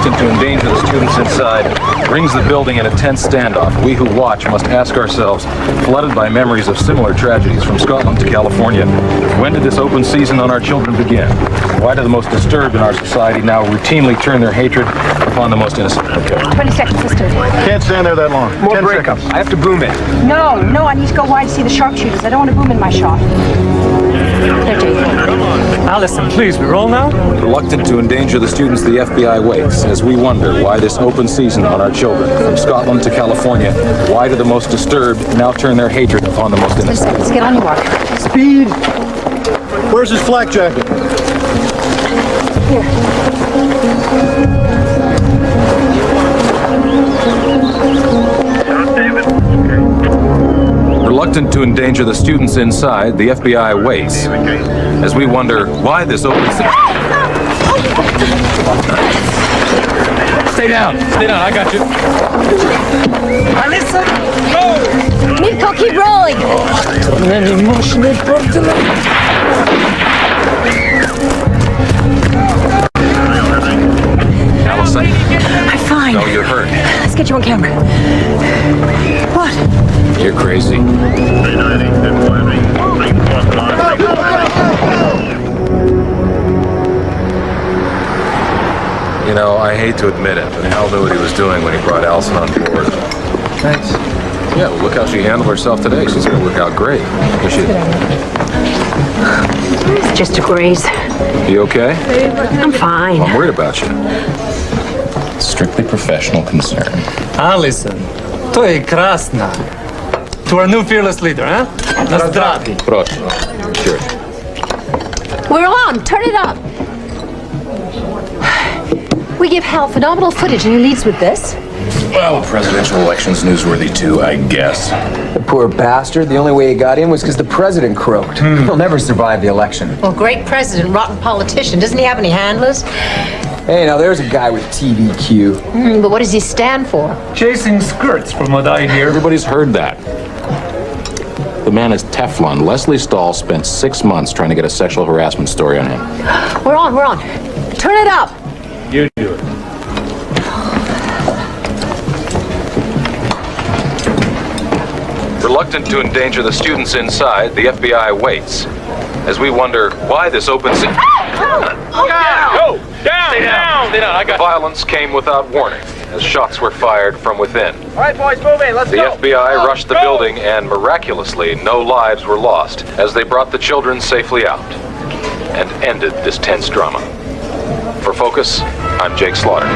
reluctant to endanger the students inside, rings the building in a tense standoff. We who watch must ask ourselves, flooded by memories of similar tragedies from Scotland to California, when did this open season on our children begin? Why do the most disturbed in our society now routinely turn their hatred upon the most innocent? Okay. 20 seconds, sister. Can't stand there that long. More breakups. I have to boom it. No, I need to go wide to see the sharpshooters. I don't want to boom in my shot. There, Jake. Allison, please, we roll now? Reluctant to endanger the students, the FBI waits as we wonder why this open season on our children, from Scotland to California, why do the most disturbed now turn their hatred upon the most innocent? Let's get on your mark. Speed! Where's his flak jacket? Here. Reluctant to endanger the students inside, the FBI waits as we wonder why this open season. Stay down, I got you. Allison! Nico, keep rolling! Allison, I'm fine. no, you're hurt. Let's get you on camera. What? You're crazy. You know, I hate to admit it, but Hal knew what he was doing when he brought Allison on board. Thanks. Yeah, well, look how she handled herself today. She's gonna work out great. Is she? It's just a graze. You okay? I'm fine. I'm worried about you. Strictly professional concern. Allison, to je krasna. To our new fearless leader, huh? Na zdravi. Proszę. Sure. We're on. Turn it up. We give Hal phenomenal footage and he leads with this. Well, presidential election's newsworthy too, I guess. The poor bastard. The only way he got in was because the president croaked. He'll never survive the election. Well, great president, rotten politician. Doesn't he have any handlers? Hey, now there's a guy with TVQ. But what does he stand for? Chasing skirts, from what I hear. Everybody's heard that. The man is Teflon. Leslie Stahl spent 6 months trying to get a sexual harassment story on him. We're on. Turn it up. You do it. Reluctant to endanger the students inside, the FBI waits as we wonder why this open season. Down! Stay down! I got violence came without warning as shots were fired from within. All right, boys, move in. Let's The FBI rushed the building and miraculously no lives were lost as they brought the children safely out and ended this tense drama. For Focus, I'm Jake Slaughter.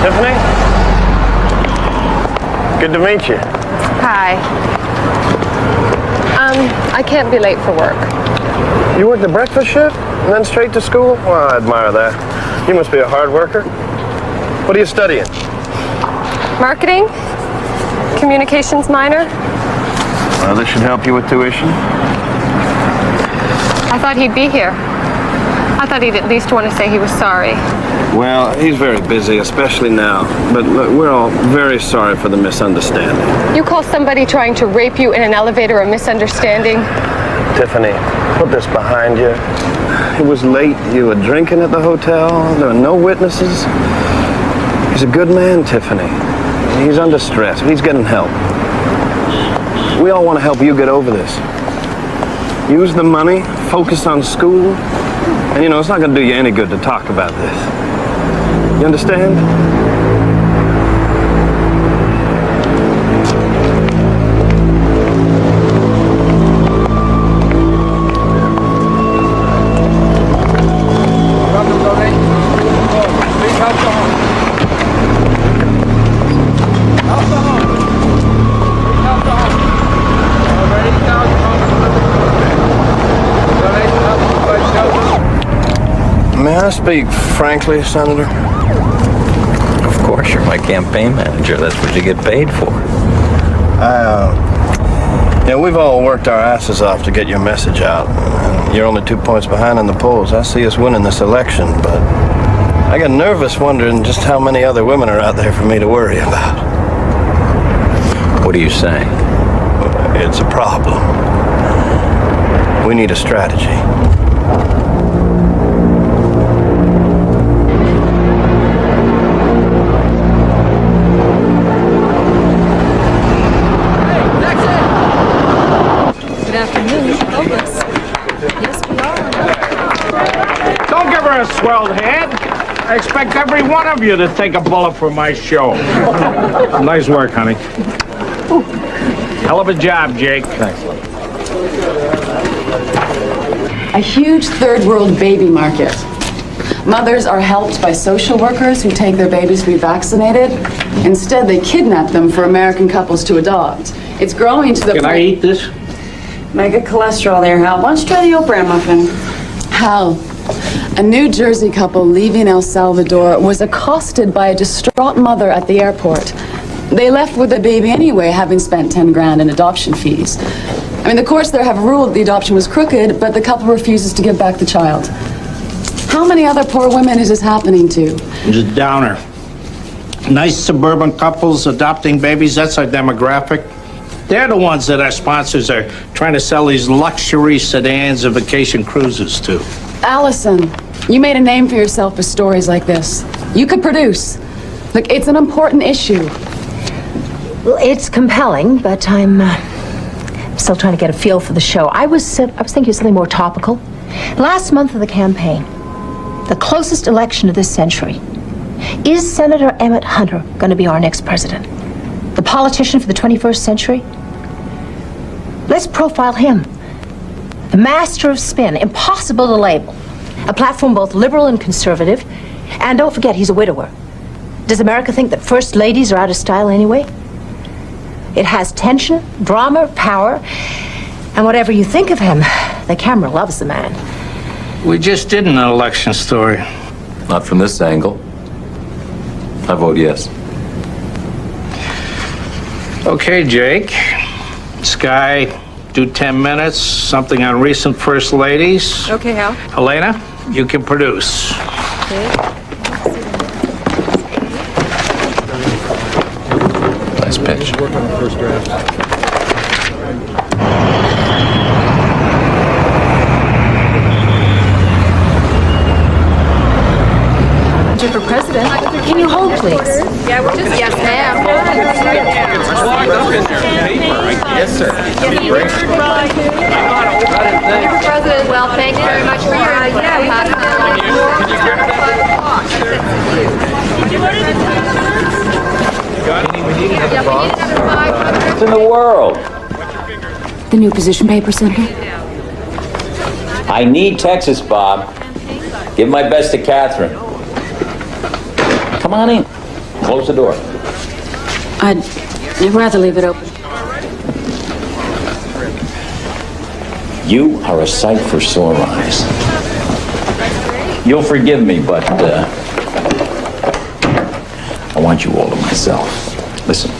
Tiffany? Good to meet you. Hi. I can't be late for work. You work the breakfast shift and then straight to school? Well, I admire that. You must be a hard worker. What are you studying? Marketing? Communications minor? Well, this should help you with tuition. I thought he'd be here. I thought he'd at least want to say he was sorry. Well, he's very busy, especially now. But look, we're all very sorry for the misunderstanding. You call somebody trying to rape you in an elevator a misunderstanding? Tiffany, put this behind you. It was late. You were drinking at the hotel. There were no witnesses. He's a good man, Tiffany. He's under stress, but he's getting help. We all want to help you get over this. Use the money, focus on school, and you know, it's not going to do you any good to talk about this. You understand? May I speak frankly, Senator? Of course, you're my campaign manager. That's what you get paid for. Yeah, we've all worked our asses off to get your message out. And you're only 2 points behind in the polls. I see us winning this election, but I get nervous wondering just how many other women are out there for me to worry about. What are you saying? It's a problem. We need a strategy. Good afternoon. Yes, we are. Don't give her a swelled head. I expect every one of you to take a bullet for my show. Nice work, honey. Hell of a job, Jake. Thanks. A huge third world baby market. Mothers are helped by social workers who take their babies to be vaccinated. Instead, they kidnap them for American couples to adopt. It's growing to the Can I eat this? Mega cholesterol there, Hal. Why don't you try the Oprah muffin? Hal, a New Jersey couple leaving El Salvador was accosted by a distraught mother at the airport. They left with the baby anyway, having spent 10 grand in adoption fees. I mean, the courts there have ruled the adoption was crooked, but the couple refuses to give back the child. How many other poor women is this happening to? It's a downer. Nice suburban couples adopting babies, that's our demographic. They're the ones that our sponsors are trying to sell these luxury sedans and vacation cruises to. Allison, you made a name for yourself with stories like this. You could produce. Look, it's an important issue. Well, it's compelling, but I'm still trying to get a feel for the show. I was thinking of something more topical. Last month of the campaign, the closest election of this century. Is Senator Emmett Hunter going to be our next president? The politician for the 21st century? Let's profile him. The master of spin, impossible to label. A platform both liberal and conservative. And don't forget, he's a widower. Does America think that first ladies are out of style anyway? It has tension, drama, power. And whatever you think of him, the camera loves the man. We just did an election story. Not from this angle. I vote yes. Okay, Jake. Sky, do 10 minutes, something on recent first ladies. Okay, Hal. Helena, you can produce. Nice pitch. For president, can you hold, please? Yeah, we're just yes, ma'am. Yes, sir. For president, well, thank you very much for What's in the world? The new position paper, Senator? I need Texas, Bob. Give my best to Catherine. Come on in. Close the door. I'd rather leave it open. You are a sight for sore eyes. You'll forgive me, but I want you all to myself. Listen,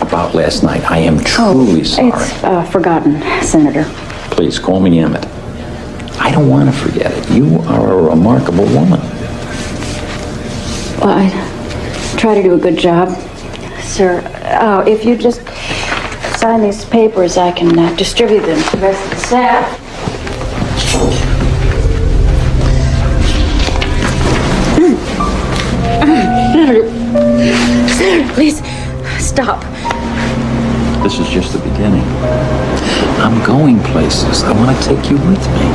about last night, I am truly sorry. It's forgotten, Senator. Please, call me Emmett. I don't want to forget it. You are a remarkable woman. Well, I try to do a good job. Sir, if you just sign these papers, I can distribute them to the rest of the staff. Senator, please, stop. This is just the beginning. I'm going places. I want to take you with me.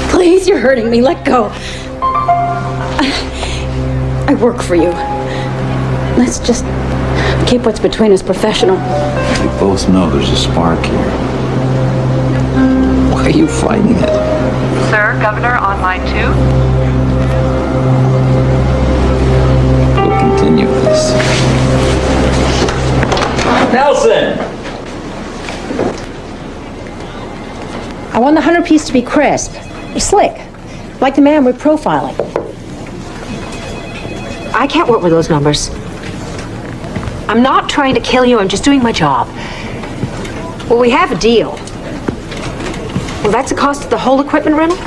Please, you're hurting me. Let go. I work for you. Let's just keep what's between us professional. We both know there's a spark here. Why are you fighting it? Sir, Governor on line 2. We'll continue this. Nelson! I want the Hunter piece to be crisp, slick, like the man we're profiling. I can't work with those numbers. I'm not trying to kill you. I'm just doing my job. Well, we have a deal. Well, that's the cost of the whole equipment rental?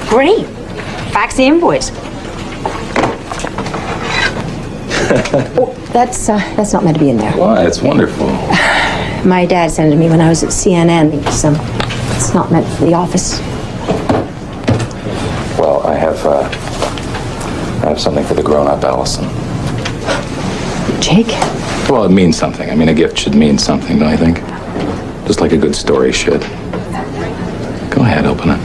Great. Fax the invoice. Oh, that's not meant to be in there. Why? It's wonderful. My dad sent it to me when I was at CNN. It's not meant for the office. Well, I have something for the grown-up Allison. Jake? Well, it means something. I mean, a gift should mean something, don't you think? Just like a good story should. Go ahead, open it.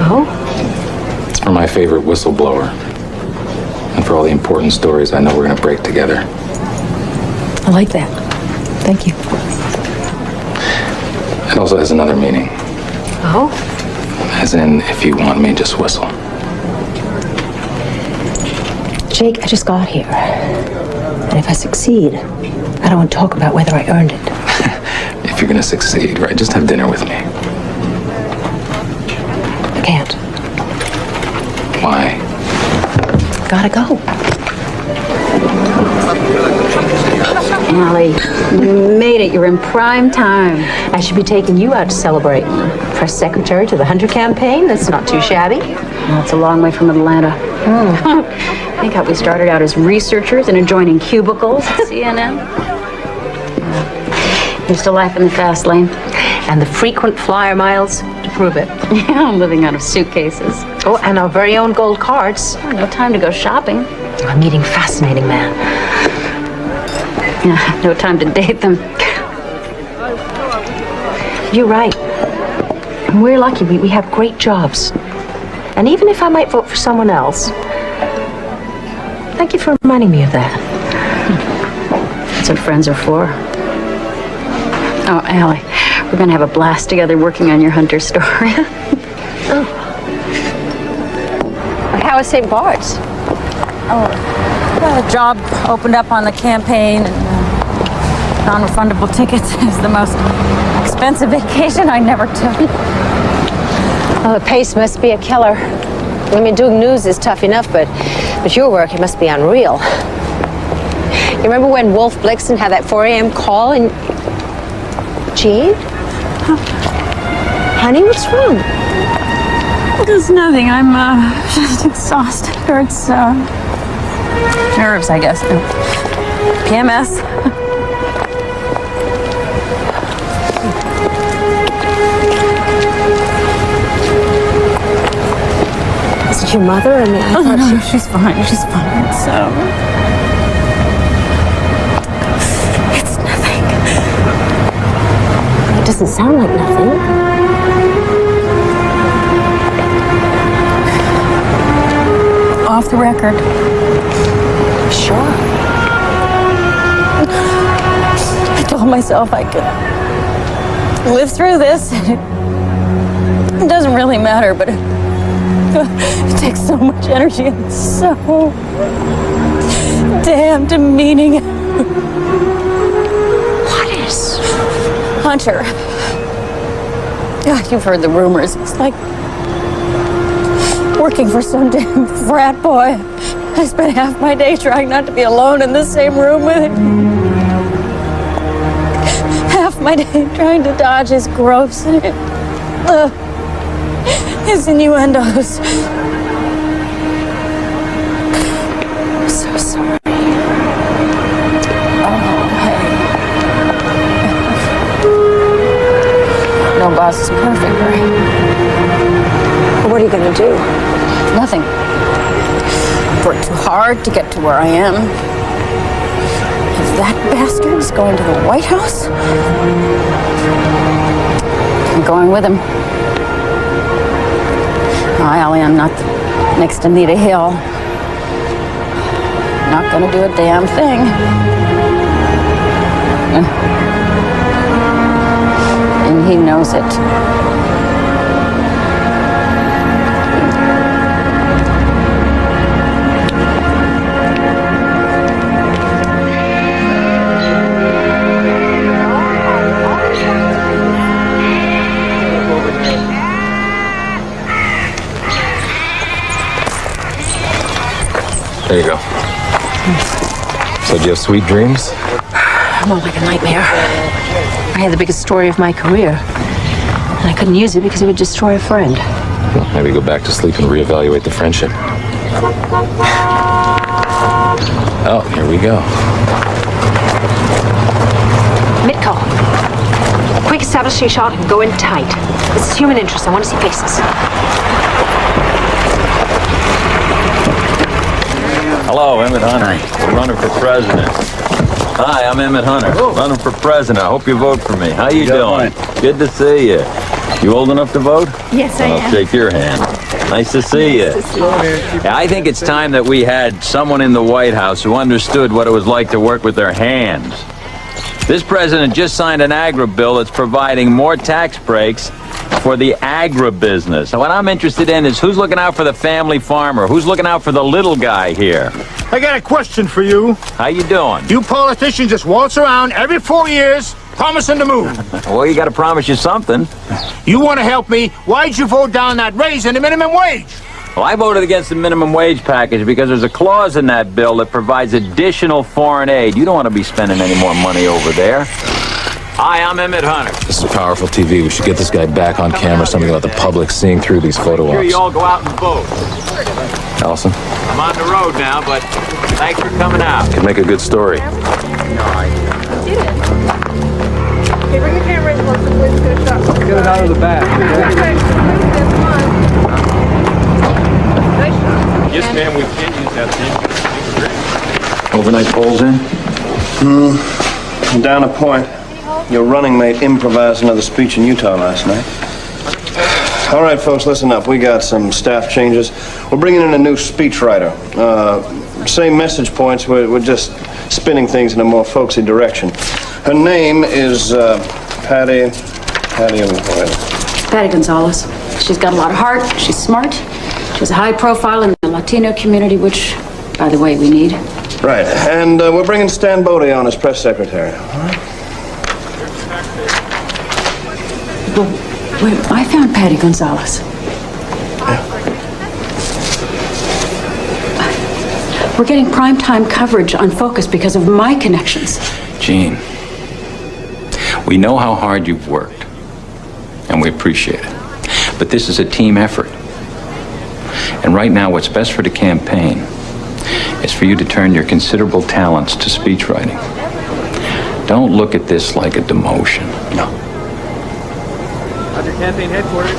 Oh? It's for my favorite whistleblower. And for all the important stories I know we're going to break together. I like that. Thank you. It also has another meaning. Oh? As in, if you want me, just whistle. Jake, I just got here. And if I succeed, I don't want to talk about whether I earned it. If you're going to succeed, right, just have dinner with me. I can't. Why? Gotta go. Allie, you made it. You're in prime time. I should be taking you out to celebrate. Press secretary to the Hunter campaign. That's not too shabby. Well, it's a long way from Atlanta. I thought we started out as researchers in adjoining cubicles at CNN. Used to life in the fast lane. And the frequent flyer miles to prove it. Yeah, I'm living out of suitcases. Oh, and our very own gold cards. Oh, no time to go shopping. I'm meeting fascinating man. Yeah, no time to date them. You're right. And we're lucky. We have great jobs. And even if I might vote for someone else, thank you for reminding me of that. That's what friends are for. Oh, Allie, we're going to have a blast together working on your Hunter story. Oh. How is St. Bart's? Oh, well, a job opened up on the campaign, and non-refundable tickets is the most expensive vacation I never took. Oh, the pace must be a killer. I mean, doing news is tough enough, but your work, it must be unreal. You remember when Wolf Blixen had that 4 a.m. call and... Jean? Honey, what's wrong? There's nothing. I'm just exhausted. Hurts, nerves, I guess. PMS. Is it your mother? I mean, I oh, no, she's fine. She's fine. It's nothing. It doesn't sound like nothing. Off the record. Sure. I told myself I could live through this. It doesn't really matter, but it takes so much energy and it's so damn demeaning. What is? Hunter. God, you've heard the rumors. It's like working for some damn frat boy. I spent half my day trying not to be alone in the same room with him. Half my day trying to dodge his gross, his innuendos. I'm so sorry. Oh, hey. No boss is perfect, right? What are you gonna do? Nothing. Worked too hard to get to where I am. If that bastard is going to the White House, I'm going with him. No, Allie, I'm not next to Anita Hill. Not gonna do a damn thing. And he knows it. There you go. So do you have sweet dreams? More like a nightmare. I had the biggest story of my career. And I couldn't use it because it would destroy a friend. Maybe go back to sleep and reevaluate the friendship. Oh, here we go. Mitko. Quick establish your shot and go in tight. This is human interest. I want to see faces. Hello, Emmett Hunter. We're running for president. Hi, I'm Emmett Hunter. Running for president. I hope you vote for me. How you doing? Good to see you. You old enough to vote? Yes, I am. I'll shake your hand. Nice to see you. Yeah, I think it's time that we had someone in the White House who understood what it was like to work with their hands. This president just signed an agri bill that's providing more tax breaks for the agribusiness. So what I'm interested in is who's looking out for the family farmer? Who's looking out for the little guy here? I got a question for you. How you doing? You politicians just waltz around every 4 years promising the moon. Well, you got to promise you something. You want to help me? Why'd you vote down that raise in the minimum wage? Well, I voted against the minimum wage package because there's a clause in that bill that provides additional foreign aid. You don't want to be spending any more money over there. Hi, I'm Emmett Hunter. This is powerful TV. We should get this guy back on camera, something about the public seeing through these photo Sure, ops. you all go out and vote. Allison? I'm on the road now, but thanks for coming out. Could make a good story. Okay, bring the camera in closer, please. Get a shot. Get it out of the back. Yes, ma'am, we can use that thing. Overnight polls in? Down a point. Your running mate improvised another speech in Utah last night. All right, folks, listen up. We got some staff changes. We're bringing in a new speechwriter. Same message points. We're just spinning things in a more folksy direction. Her name is Patty Gonzalez. She's got a lot of heart. She's smart. She has a high profile in the Latino community, which, by the way, we need. Right, and we're bringing Stan Bodie on as press secretary. All right? Wait, I found Patty Gonzalez. We're getting primetime coverage on Focus because of my connections. Gene, we know how hard you've worked, and we appreciate it. But this is a team effort. And right now, what's best for the campaign is for you to turn your considerable talents to speechwriting. Don't look at this like a demotion. No. Under campaign headquarters.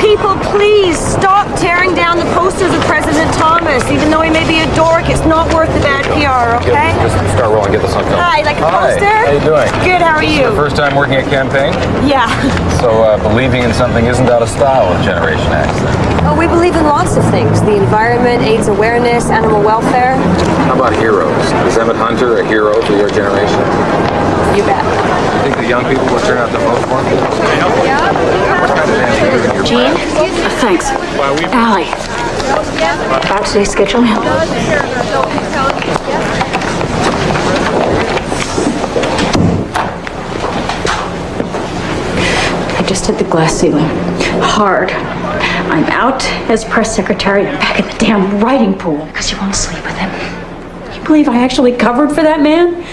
People, please stop tearing down the posters of President Thomas. Even though he may be a dork, it's not worth the bad PR, okay? Just start rolling, get this on film. Hi, like a poster? How you doing? Good, how are you? First time working a campaign? Yeah. So believing in something isn't out of style with Generation X then? Oh, we believe in lots of things. The environment, AIDS awareness, animal welfare. How about heroes? Is Emmett Hunter a hero for your generation? You bet. I think the young people will turn out to vote for him. Gene? Thanks. Allie. About today's schedule? I just hit the glass ceiling. Hard. I'm out as press secretary. I'm back in the damn writing pool because you won't sleep with him. You believe I actually covered for that man?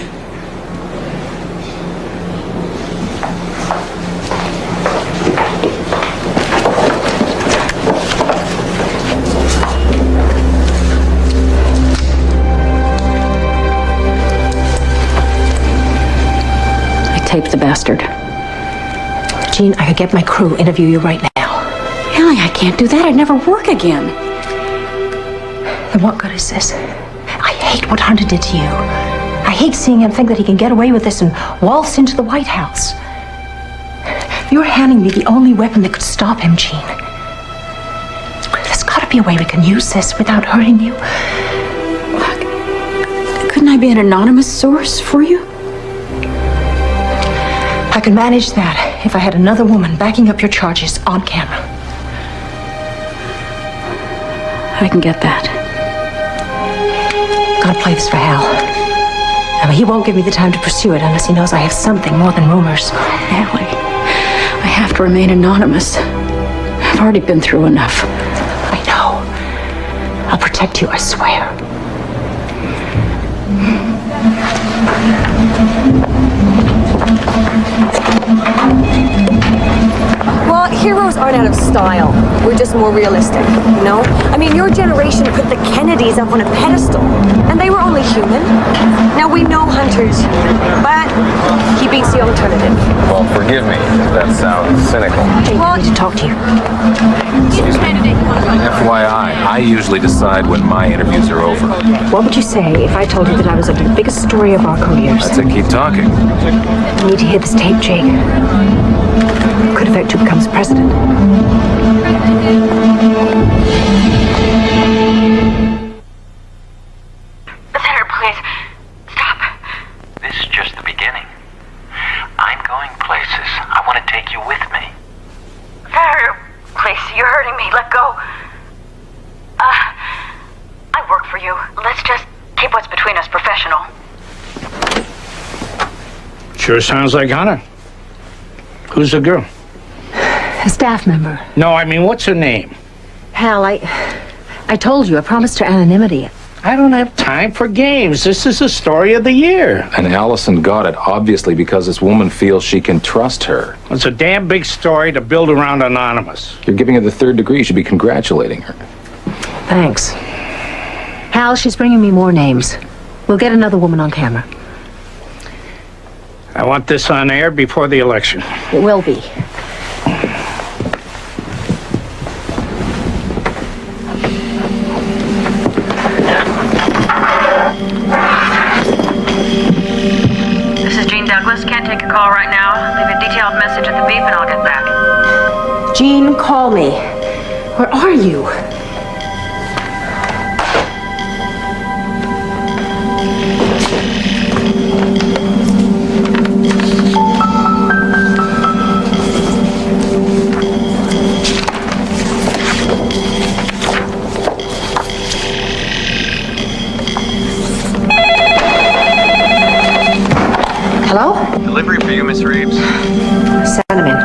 Tape the bastard. Jean, I could get my crew interview you right now. Ellie, I can't do that. I'd never work again. Then what good is this? I hate what Hunter did to you. I hate seeing him think that he can get away with this and waltz into the White House. You're handing me the only weapon that could stop him, Jean. There's got to be a way we can use this without hurting you. Couldn't I be an anonymous source for you? I could manage that if I had another woman backing up your charges on camera. I can get that. Gotta play this for Hal. I mean, he won't give me the time to pursue it unless he knows I have something more than rumors. Ellie, I have to remain anonymous. I've already been through enough. I know. I'll protect you, I swear. Well, heroes aren't out of style. We're just more realistic, you know? I mean, your generation put the Kennedys up on a pedestal, and they were only human. Now, we know Hunter's human, but he beats the alternative. Well, forgive me if that sounds cynical. I need to talk to you. FYI, I usually decide when my interviews are over. What would you say if I told you that I was under the biggest story of our careers? I'd say keep talking. You need to hear this tape, Jake. Could affect who becomes president. Senator, please, stop. This is just the beginning. I'm going places. I want to take you with me. Senator, please, you're hurting me. Let go. I work for you. Let's just keep what's between us professional. Sure sounds like Hunter. Who's the girl? A staff member. No, I mean, what's her name? Hal, I told you, I promised her anonymity. I don't have time for games. This is the story of the year. And Allison got it, obviously, because this woman feels she can trust her. It's a damn big story to build around Anonymous. You're giving her the third degree. You should be congratulating her. Thanks. Hal, she's bringing me more names. We'll get another woman on camera. I want this on air before the election. It will be. This is Jean Douglas. Can't take a call right now. Leave a detailed message at the beep and I'll get back. Jean, call me. Where are you? Hello? Delivery for you, Miss Reeves. Send him in.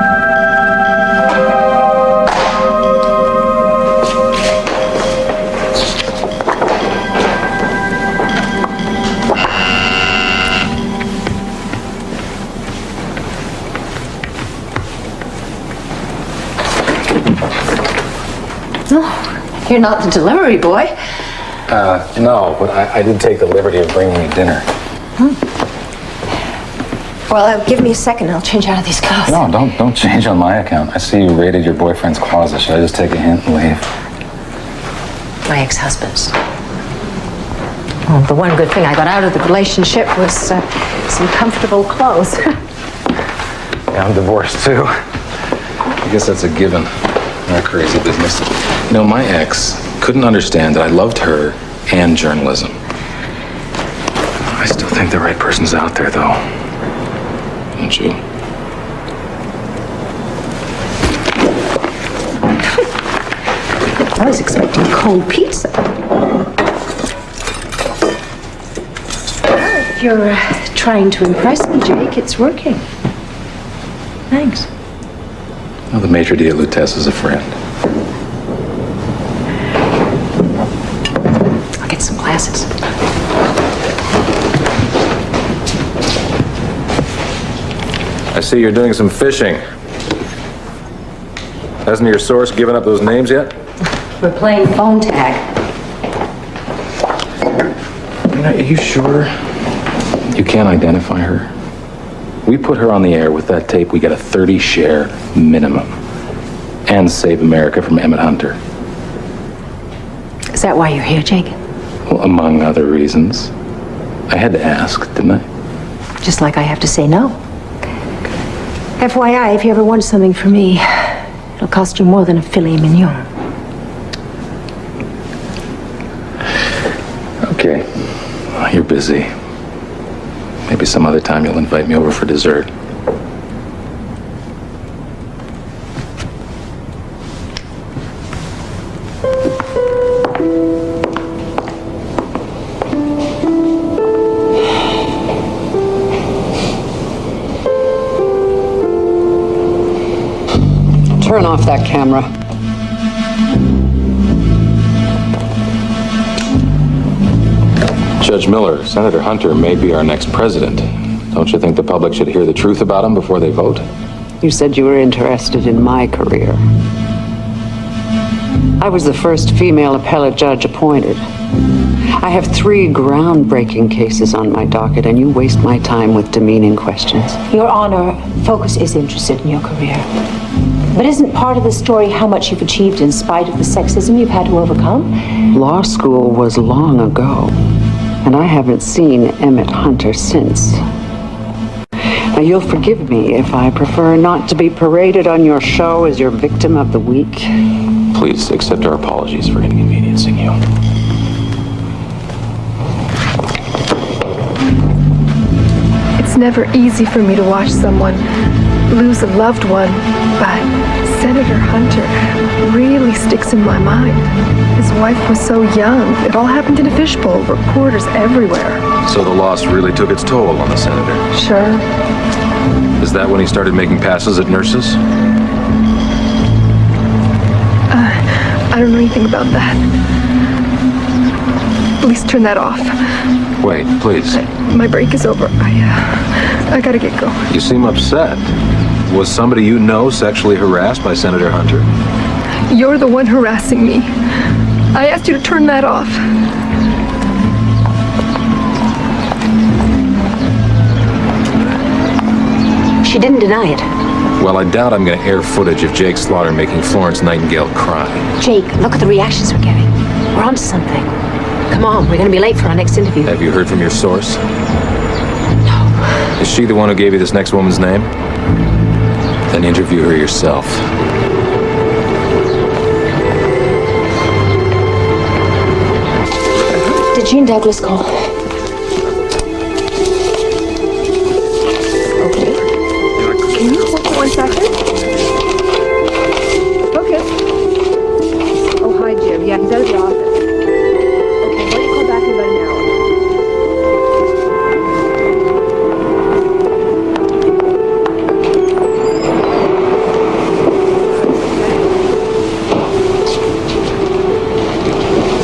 Oh, you're not the delivery boy. No, but I did take the liberty of bringing you dinner. Well, give me a second. I'll change out of these clothes. No, don't change on my account. I see you raided your boyfriend's closet. Should I just take a hint and leave? My ex-husband's. Well, the one good thing I got out of the relationship was some comfortable clothes. Yeah, I'm divorced too. I guess that's a given. Our crazy business. You know, my ex couldn't understand that I loved her and journalism. I still think the right person's out there, though. Don't you? I was expecting cold pizza. Well, if you're trying to impress me, Jake, it's working. Thanks. Well, the maitre d' Lutece is a friend. I'll get some glasses. I see you're doing some fishing. Hasn't your source given up those names yet? We're playing phone tag. Are you sure you can't identify her? We put her on the air with that tape, we get a 30 share minimum. And save America from Emmett Hunter. Is that why you're here, Jake? Well, among other reasons. I had to ask, didn't I? Just like I have to say no. FYI, if you ever want something from me, it'll cost you more than a filet mignon. Okay. You're busy. Maybe some other time you'll invite me over for dessert. Turn off that camera. Judge Miller, Senator Hunter may be our next president. Don't you think the public should hear the truth about him before they vote? You said you were interested in my career. I was the first female appellate judge appointed. I have 3 groundbreaking cases on my docket, and you waste my time with demeaning questions. Your Honor, Focus is interested in your career. But isn't part of the story how much you've achieved in spite of the sexism you've had to overcome? Law school was long ago, and I haven't seen Emmett Hunter since. Now, you'll forgive me if I prefer not to be paraded on your show as your victim of the week. Please accept our apologies for inconveniencing you. It's never easy for me to watch someone lose a loved one, but Senator Hunter really sticks in my mind. His wife was so young. It all happened in a fishbowl, reporters everywhere. So the loss really took its toll on the senator. Sure. Is that when he started making passes at nurses? I don't know anything about that. Please turn that off. Wait, please. My break is over. I gotta get going. You seem upset. Was somebody you know sexually harassed by Senator Hunter? You're the one harassing me. I asked you to turn that off. She didn't deny it. Well, I doubt I'm going to air footage of Jake Slaughter making Florence Nightingale cry. Jake, look at the reactions we're getting. We're onto something. Come on, we're going to be late for our next interview. Have you heard from your source? No. Is she the one who gave you this next woman's name? Then interview her yourself. Did Jean Douglas call? Can you hold for 1 second? Okay. Oh, hi, Jim. Yeah, he's out of the office. Okay, why don't you call back in about an hour?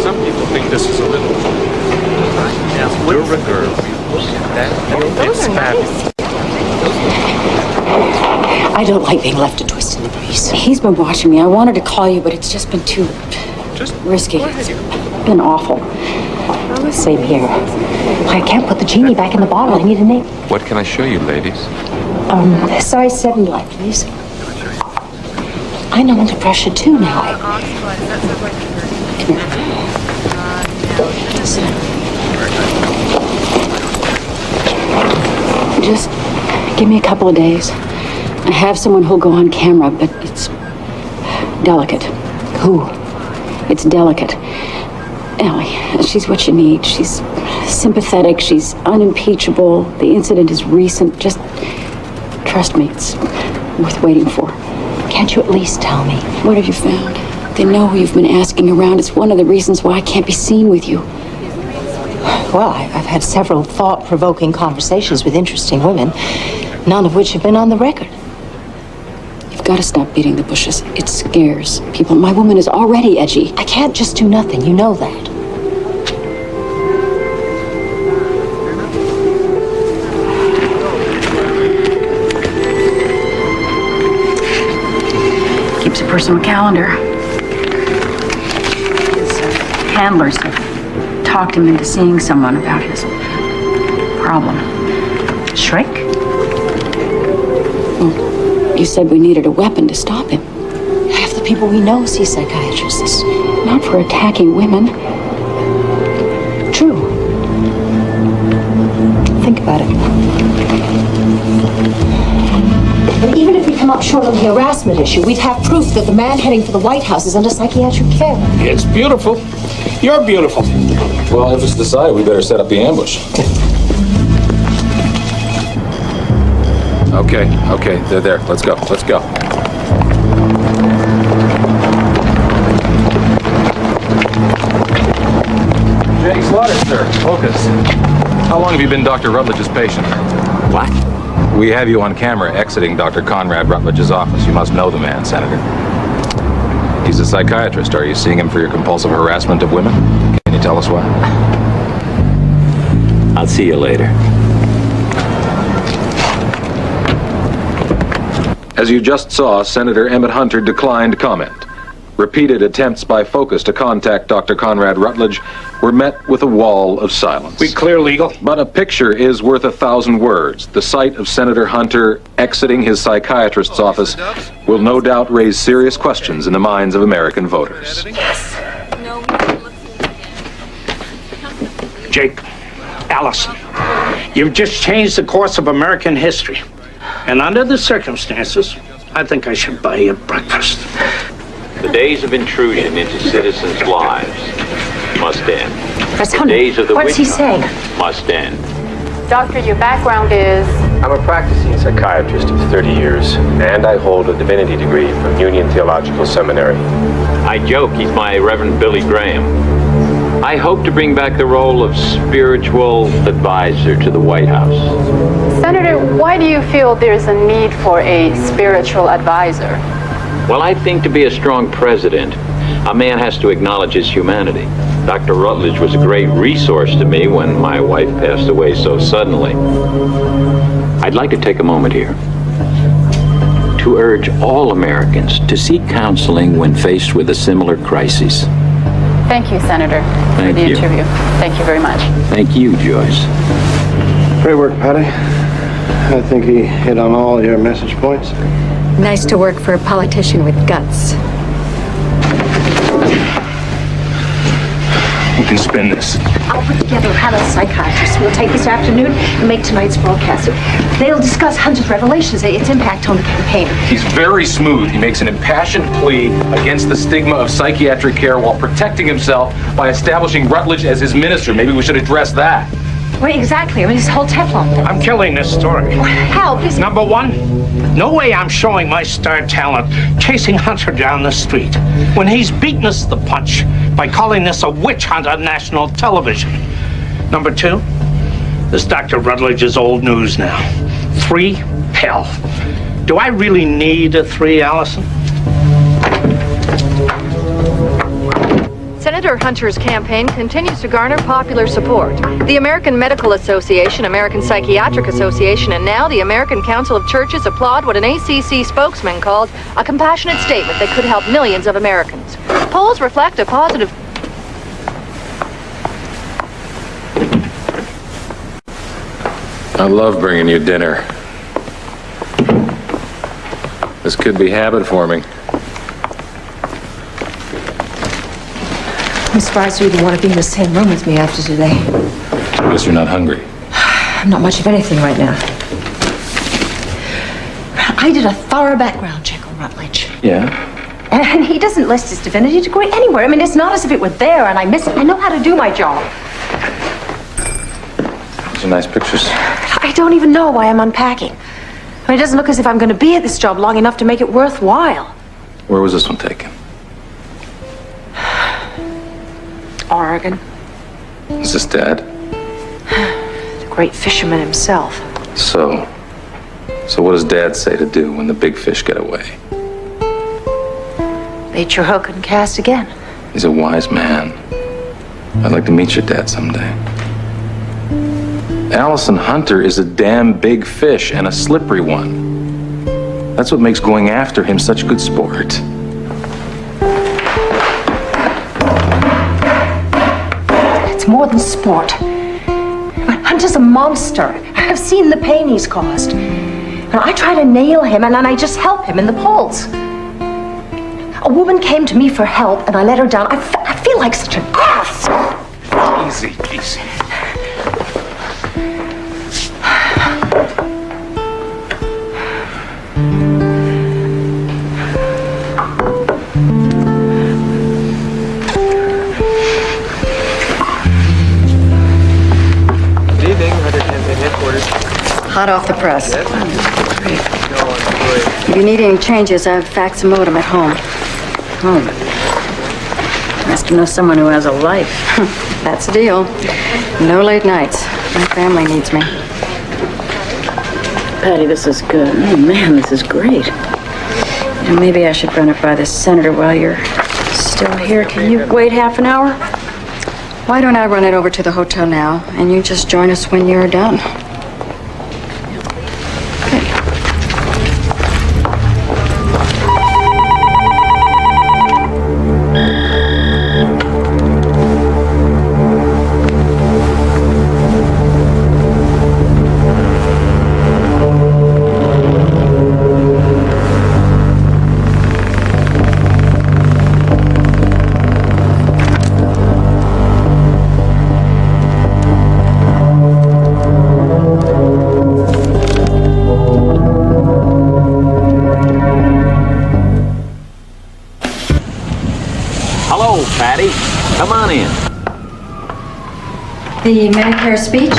Some people think this is a little... You're a girl. It's fabulous. I don't like being left to twist in the breeze. He's been watching me. I wanted to call you, but it's just been too risky. It's been awful. Same here. I can't put the genie back in the bottle. I need a name. What can I show you, ladies? Size 7 black, please. I know under pressure too now. Come here. Just give me a couple of days. I have someone who'll go on camera, but it's delicate. Who? It's delicate. Ellie, she's what you need. She's sympathetic. She's unimpeachable. The incident is recent. Just trust me. It's worth waiting for. Can't you at least tell me? What have you found? They know who you've been asking around. It's one of the reasons why I can't be seen with you. Well, I've had several thought-provoking conversations with interesting women, none of which have been on the record. You've got to stop beating the bushes. It scares people. My woman is already edgy. I can't just do nothing. You know that. Keeps a personal calendar. His handlers have talked him into seeing someone about his problem. Shrink? Well, you said we needed a weapon to stop him. Half the people we know see psychiatrists. Not for attacking women. True. Think about it. But even if we come up short on the harassment issue, we'd have proof that the man heading for the White House is under psychiatric care. It's beautiful. You're beautiful. Well, if it's decided, we better set up the ambush. Okay, they're there. Let's go. Jake Slaughter, sir. Focus. How long have you been Dr. Rutledge's patient? What? We have you on camera exiting Dr. Conrad Rutledge's office. You must know the man, Senator. He's a psychiatrist. Are you seeing him for your compulsive harassment of women? Can you tell us why? I'll see you later. As you just saw, Senator Emmett Hunter declined comment. Repeated attempts by Focus to contact Dr. Conrad Rutledge were met with a wall of silence. We clear legal? But a picture is worth 1,000 words. The sight of Senator Hunter exiting his psychiatrist's office will no doubt raise serious questions in the minds of American voters. Jake, Allison, you've just changed the course of American history. And under the circumstances, I think I should buy you breakfast. The days of intrusion into citizens' lives must end. Press The days of the What's he witch saying? hunt must end. Doctor, your background is... I'm a practicing psychiatrist of 30 years, and I hold a divinity degree from Union Theological Seminary. I joke he's my Reverend Billy Graham. I hope to bring back the role of spiritual advisor to the White House. Senator, why do you feel there's a need for a spiritual advisor? Well, I think to be a strong president, a man has to acknowledge his humanity. Dr. Rutledge was a great resource to me when my wife passed away so suddenly. I'd like to take a moment here to urge all Americans to seek counseling when faced with a similar crisis. Thank you, Senator, for the interview. Thank you very much. Thank you, Joyce. Great work, Patty. I think he hit on all your message points. Nice to work for a politician with guts. Who can spin this? I'll put together a panel of psychiatrists. We'll take this afternoon and make tonight's broadcast. They'll discuss Hunter's revelations, its impact on the campaign. He's very smooth. He makes an impassioned plea against the stigma of psychiatric care while protecting himself by establishing Rutledge as his minister. Maybe we should address that. Well, exactly. I mean, this whole Teflon thing. I'm killing this story. How? Please. Number one, no way I'm showing my star talent chasing Hunter down the street when he's beaten us to the punch by calling this a witch hunt on national television. Number two, this Dr. Rutledge is old news now. 3? Hell. Do I really need a 3, Allison? Senator Hunter's campaign continues to garner popular support. The American Medical Association, American Psychiatric Association, and now the American Council of Churches applaud what an ACC spokesman called a compassionate statement that could help millions of Americans. Polls reflect a positive... I love bringing you dinner. This could be habit forming. I'm surprised you even want to be in the same room with me after today. I guess you're not hungry. I'm not much of anything right now. I did a thorough background check on Rutledge. Yeah? And he doesn't list his divinity degree anywhere. I mean, it's not as if it were there and I miss it. I know how to do my job. Those are nice pictures. I don't even know why I'm unpacking. I mean, it doesn't look as if I'm going to be at this job long enough to make it worthwhile. Where was this one taken? Oregon. Is this Dad? The great fisherman himself. So what does Dad say to do when the big fish get away? Bait your hook and cast again. He's a wise man. I'd like to meet your dad someday. Allison Hunter is a damn big fish and a slippery one. That's what makes going after him such good sport. It's more than sport. Hunter's a monster. I've seen the pain he's caused. And I try to nail him, and then I just help him in the polls. A woman came to me for help, and I let her down. I feel like such an ass. Easy, easy. Hot off the press. If you need any changes, I have fax-a-modem at home. Home. Nice to know someone who has a life. That's the deal. No late nights. My family needs me. Patty, this is good. Oh, man, this is great. You know, maybe I should run it by the senator while you're still here. Can you wait half an hour? Why don't I run it over to the hotel now, and you just join us when you're done? Hello, Patty. Come on in. The Medicare speech?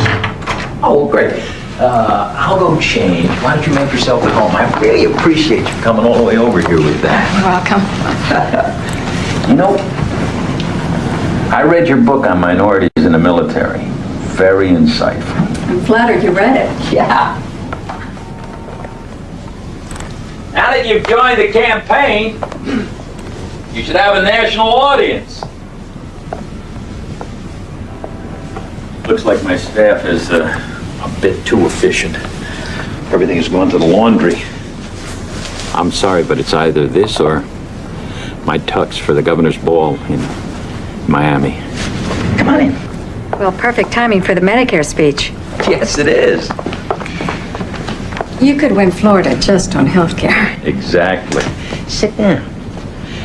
Oh, great. I'll go change. Why don't you make yourself at home? I really appreciate you coming all the way over here with that. You're welcome. You know, I read your book on minorities in the military. Very insightful. I'm flattered you read it. Yeah. Now that you've joined the campaign, you should have a national audience. Looks like my staff is a bit too efficient. Everything is going to the laundry. I'm sorry, but it's either this or my tux for the governor's ball in Miami. Come on in. Well, perfect timing for the Medicare speech. Yes, it is. You could win Florida just on health care. Exactly. Sit down.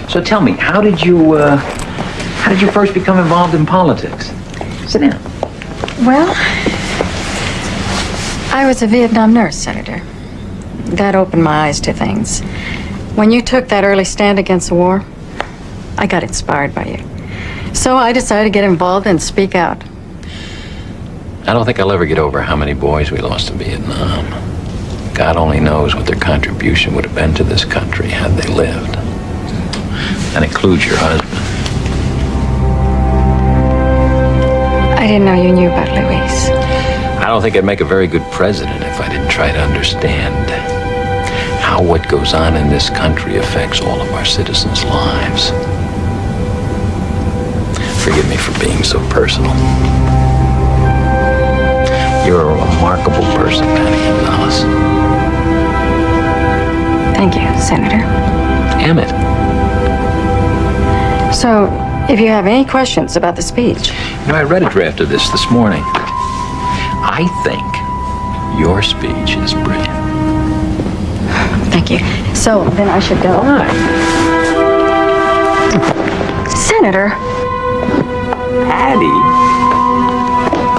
So tell me, how did you first become involved in politics? Sit down. Well, I was a Vietnam nurse, Senator. That opened my eyes to things. When you took that early stand against the war, I got inspired by you. So I decided to get involved and speak out. I don't think I'll ever get over how many boys we lost in Vietnam. God only knows what their contribution would have been to this country had they lived. That includes your husband. I didn't know you knew about Louise. I don't think I'd make a very good president if I didn't try to understand how what goes on in this country affects all of our citizens' lives. Forgive me for being so personal. You're a remarkable person, Patty Gonzalez. Thank you, Senator. Emmett. So, if you have any questions about the speech... You know, I read a draft of this morning. I think your speech is brilliant. Thank you. So, then I should go. Why? Senator! Patty.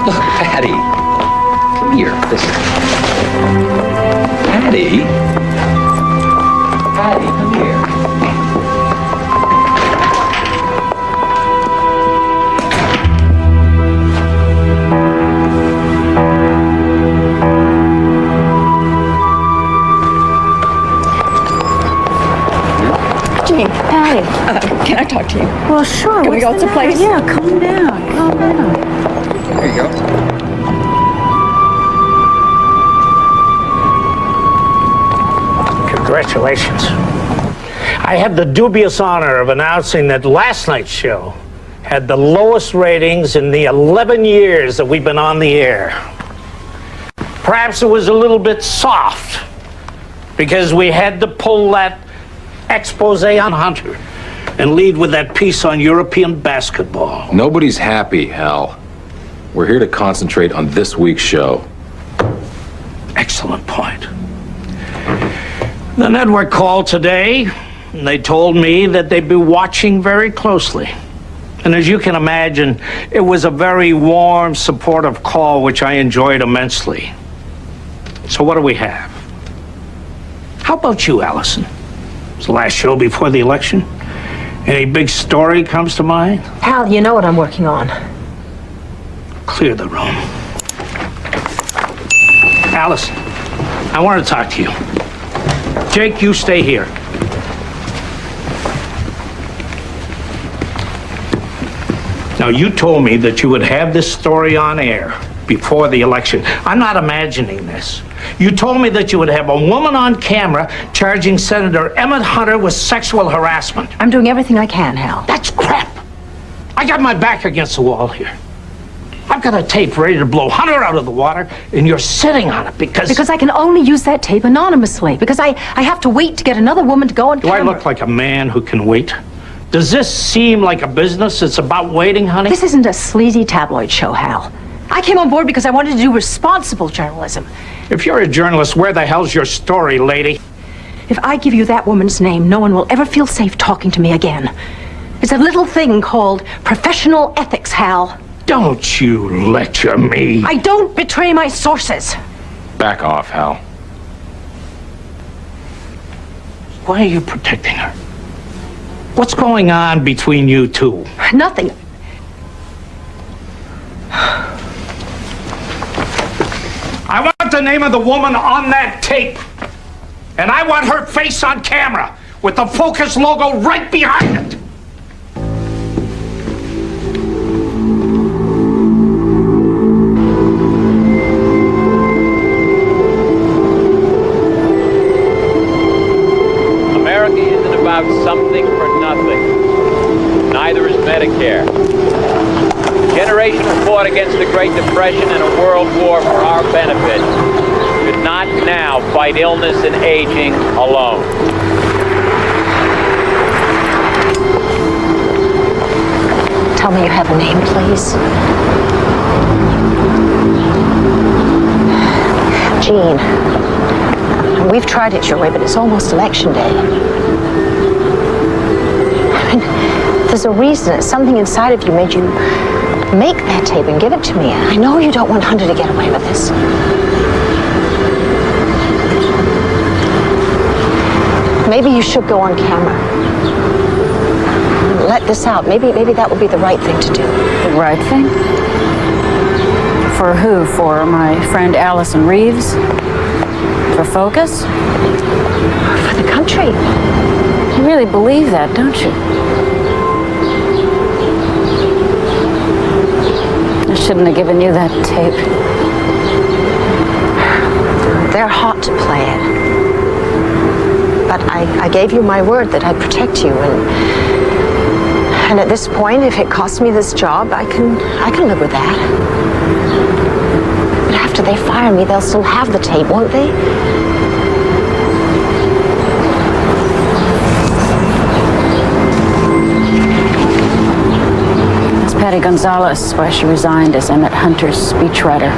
Look, Patty. Come here. Listen. Patty. Patty, come here. Jane, Patty, can I talk to you? Well, sure. Can we go someplace? Yeah, calm down. Calm down. There you go. Congratulations. I had the dubious honor of announcing that last night's show had the lowest ratings in the 11 years that we've been on the air. Perhaps it was a little bit soft because we had to pull that expose on Hunter and lead with that piece on European basketball. Nobody's happy, Hal. We're here to concentrate on this week's show. Excellent point. The network called today, and they told me that they'd be watching very closely. And as you can imagine, it was a very warm, supportive call, which I enjoyed immensely. So what do we have? How about you, Allison? It's the last show before the election. Any big story comes to mind? Hal, you know what I'm working on. Clear the room. Allison, I want to talk to you. Jake, you stay here. Now, you told me that you would have this story on air before the election. I'm not imagining this. You told me that you would have a woman on camera charging Senator Emmett Hunter with sexual harassment. I'm doing everything I can, Hal. That's crap. I got my back against the wall here. I've got a tape ready to blow Hunter out of the water, and you're sitting on it because... Because I can only use that tape anonymously. Because I have to wait to get another woman to go on camera. Do I look like a man who can wait? Does this seem like a business that's about waiting, honey? This isn't a sleazy tabloid show, Hal. I came on board because I wanted to do responsible journalism. If you're a journalist, where the hell's your story, lady? If I give you that woman's name, no one will ever feel safe talking to me again. It's a little thing called professional ethics, Hal. Don't you lecture me. I don't betray my sources. Back off, Hal. Why are you protecting her? What's going on between you two? Nothing. I want the name of the woman on that tape. And I want her face on camera with the Focus logo right behind it. America isn't about something for nothing. Neither is Medicare. The generation who fought against the Great Depression and a world war for our benefit should not now fight illness and aging alone. Tell me you have a name, please. Jean. We've tried it your way, but it's almost election day. I mean, there's a reason. Something inside of you made you make that tape and give it to me. I know you don't want Hunter to get away with this. Maybe you should go on camera. Let this out. Maybe that would be the right thing to do. The right thing? For who? For my friend Allison Reeves? For Focus? For the country. You really believe that, don't you? I shouldn't have given you that tape. They're hot to play it. But I gave you my word that I'd protect you, and at this point, if it costs me this job, I can live with that. But after they fire me, they'll still have the tape, won't they? That's Patty Gonzalez, why she resigned as Emmett Hunter's speechwriter.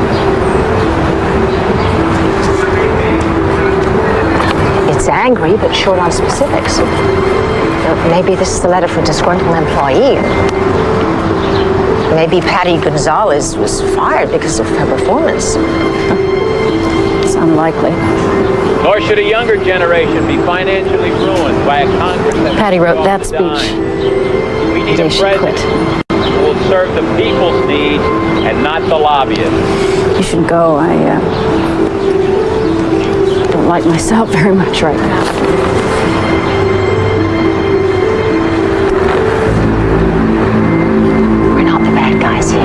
It's angry, but short on specifics. Maybe this is the letter for a disgruntled employee. Maybe Patty Gonzalez was fired because of her performance. It's unlikely. Nor should a younger generation be financially ruined by a Congress that... Patty wrote that speech. We need a president who will serve the people's needs and not the lobbyists. You should go. I don't like myself very much right now. Guys here.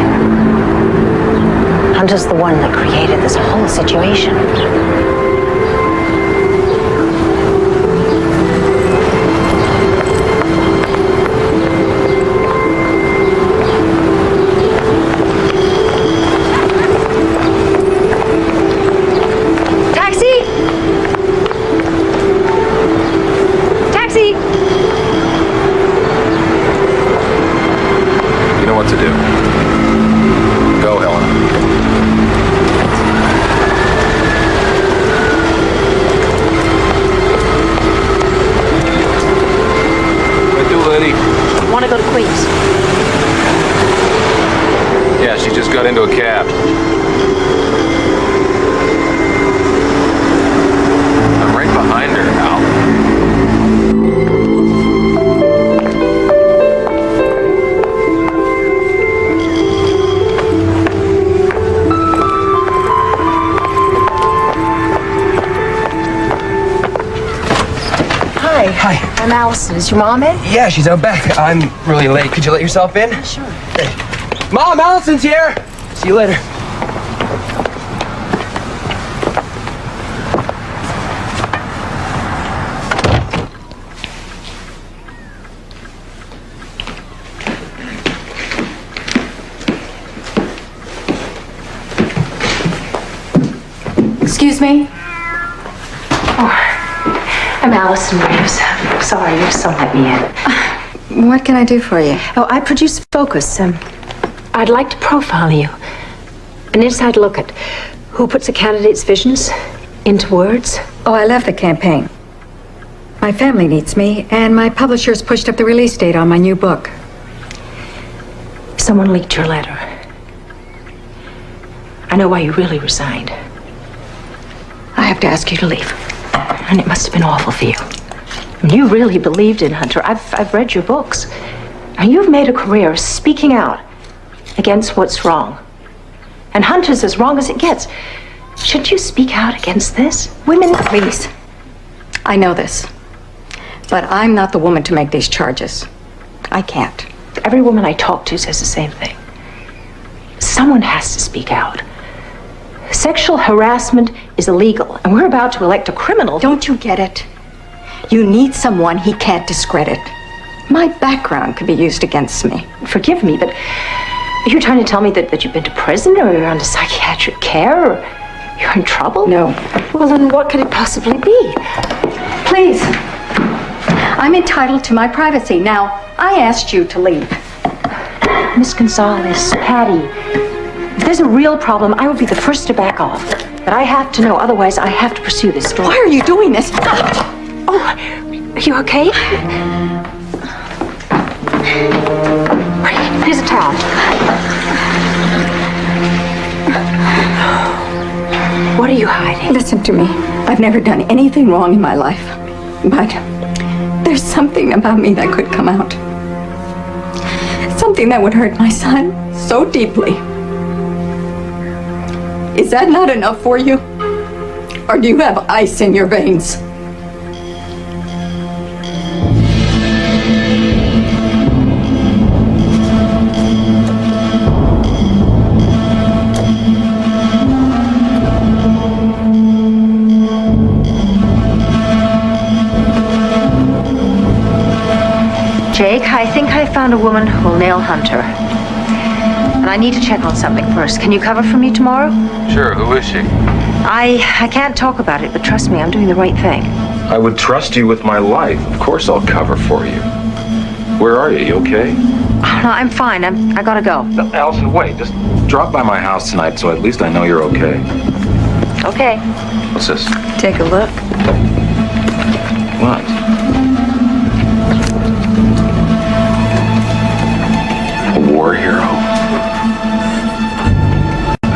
I'm just the one that created this whole situation. Taxi! Taxi! You know what to do. Go, Helen. Where to, lady? I want to go to Queens. Yeah, she just got into a cab. I'm right behind her, Al. Hi. I'm Allison. Is your mom in? Yeah, she's out back. I'm really late. Could you let yourself in? Sure. Hey. Mom, Allison's here. See you later. Excuse me? I'm Allison Reeves. I'm sorry, your son let me in. What can I do for you? Oh, I produce Focus. I'd like to profile you. An inside look at who puts a candidate's visions into words. Oh, I left the campaign. My family needs me, and my publisher's pushed up the release date on my new book. Someone leaked your letter. I know why you really resigned. I have to ask you to leave. And it must have been awful for you. And you really believed in Hunter. I've read your books. And you've made a career of speaking out against what's wrong. And Hunter's as wrong as it gets. Shouldn't you speak out against this? Women, please. I know this. But I'm not the woman to make these charges. I can't. Every woman I talk to says the same thing. Someone has to speak out. Sexual harassment is illegal, and we're about to elect a criminal. Don't you get it? You need someone he can't discredit. My background could be used against me. Forgive me, but are you trying to tell me that you've been to prison, or you're under psychiatric care, or you're in trouble? No. Well, then what could it possibly be? Please. I'm entitled to my privacy. Now, I asked you to leave. Miss Gonzalez, Patty, if there's a real problem, I will be the first to back off. But I have to know, otherwise I have to pursue this story. Why are you doing this? Oh, are you okay? Here's a towel. What are you hiding? Listen to me. I've never done anything wrong in my life. But there's something about me that could come out. Something that would hurt my son so deeply. Is that not enough for you? Or do you have ice in your veins? Jake, I think I found a woman who will nail Hunter. And I need to check on something first. Can you cover for me tomorrow? Sure, who is she? I can't talk about it, but trust me, I'm doing the right thing. I would trust you with my life. Of course I'll cover for you. Where are you? You okay? Oh, no, I'm fine. I gotta go. No, Allison, wait. Just drop by my house tonight so at least I know you're okay. Okay. What's this? Take a look. What? A war hero?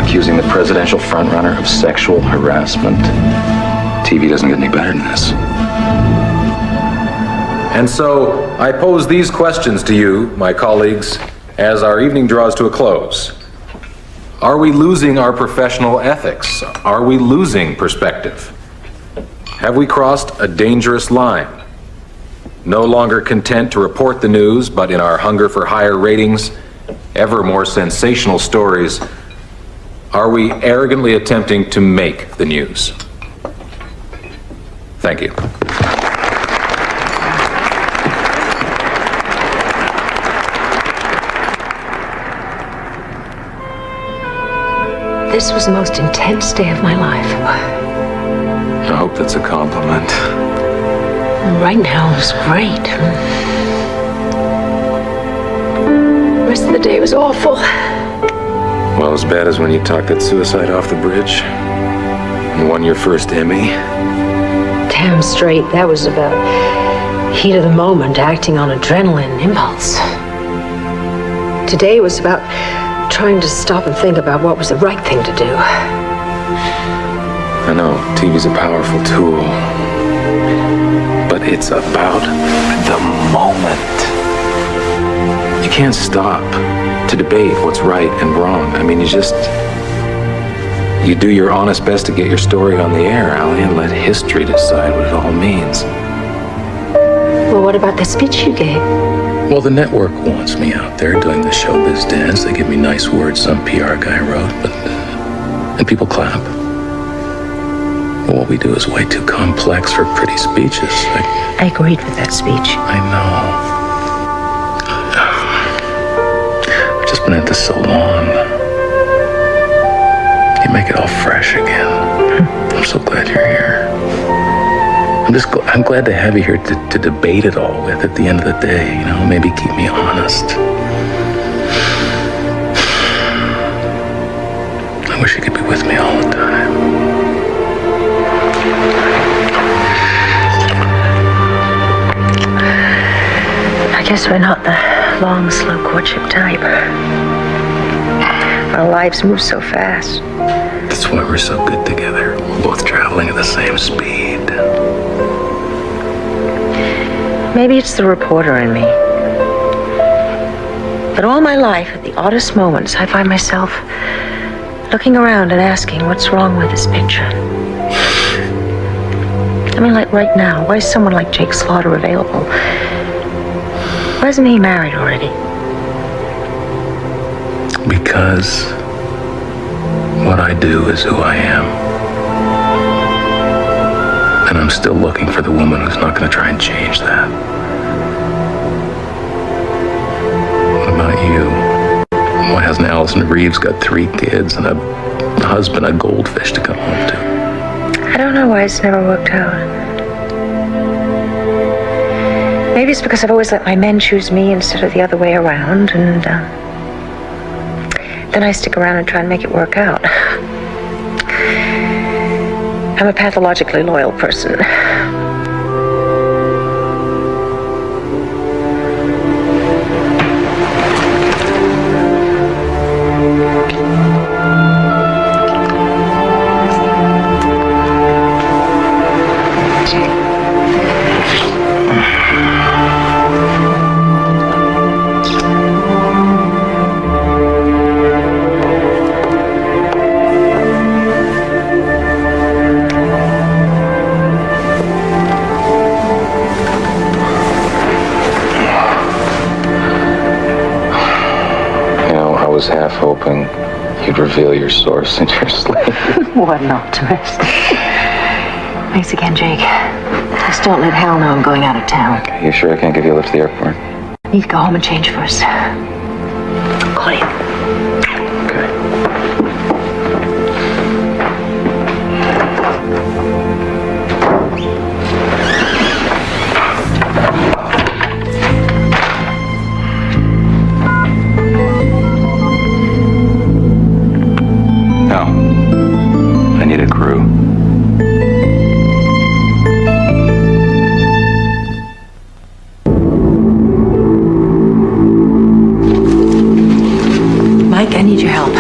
Accusing the presidential frontrunner of sexual harassment. TV doesn't get any better than this. And so, I pose these questions to you, my colleagues, as our evening draws to a close. Are we losing our professional ethics? Are we losing perspective? Have we crossed a dangerous line? No longer content to report the news, but in our hunger for higher ratings, ever more sensational stories, are we arrogantly attempting to make the news? Thank you. This was the most intense day of my life. I hope that's a compliment. Right now is great. The rest of the day was awful. Well, as bad as when you talked that suicide off the bridge and won your first Emmy. Damn straight, that was about heat of the moment, acting on adrenaline impulse. Today was about trying to stop and think about what was the right thing to do. I know, TV's a powerful tool, but it's about the moment. You can't stop to debate what's right and wrong. I mean, you do your honest best to get your story on the air, Allie, and let history decide what it all means. Well, what about the speech you gave? Well, the network wants me out there doing the showbiz dance. They give me nice words some PR guy wrote, and people clap. But what we do is way too complex for pretty speeches. I agreed with that speech. I know. I've just been at this so long. You make it all fresh again. I'm so glad you're here. I'm glad to have you here to debate it all with at the end of the day, you know, maybe keep me honest. I wish you could be with me all the time. I guess we're not the long, slow courtship type. Our lives move so fast. That's why we're so good together. We're both traveling at the same speed. Maybe it's the reporter in me. But all my life, at the oddest moments, I find myself looking around and asking, what's wrong with this picture? I mean, like right now, why is someone like Jake Slaughter available? Why isn't he married already? Because what I do is who I am. And I'm still looking for the woman who's not going to try and change that. What about you? Why hasn't Allison Reeves got 3 kids and a husband, a goldfish to come home to? I don't know why it's never worked out. Maybe it's because I've always let my men choose me instead of the other way around, and then I stick around and try and make it work out. I'm a pathologically loyal person. Was half hoping you'd reveal your source in your sleep. What an optimist. Thanks again, Jake. Just don't let Hal know I'm going out of town. You sure I can't give you a lift to the airport? I need to go home and change first. I'll call you. I need a crew. Mike, I need your help.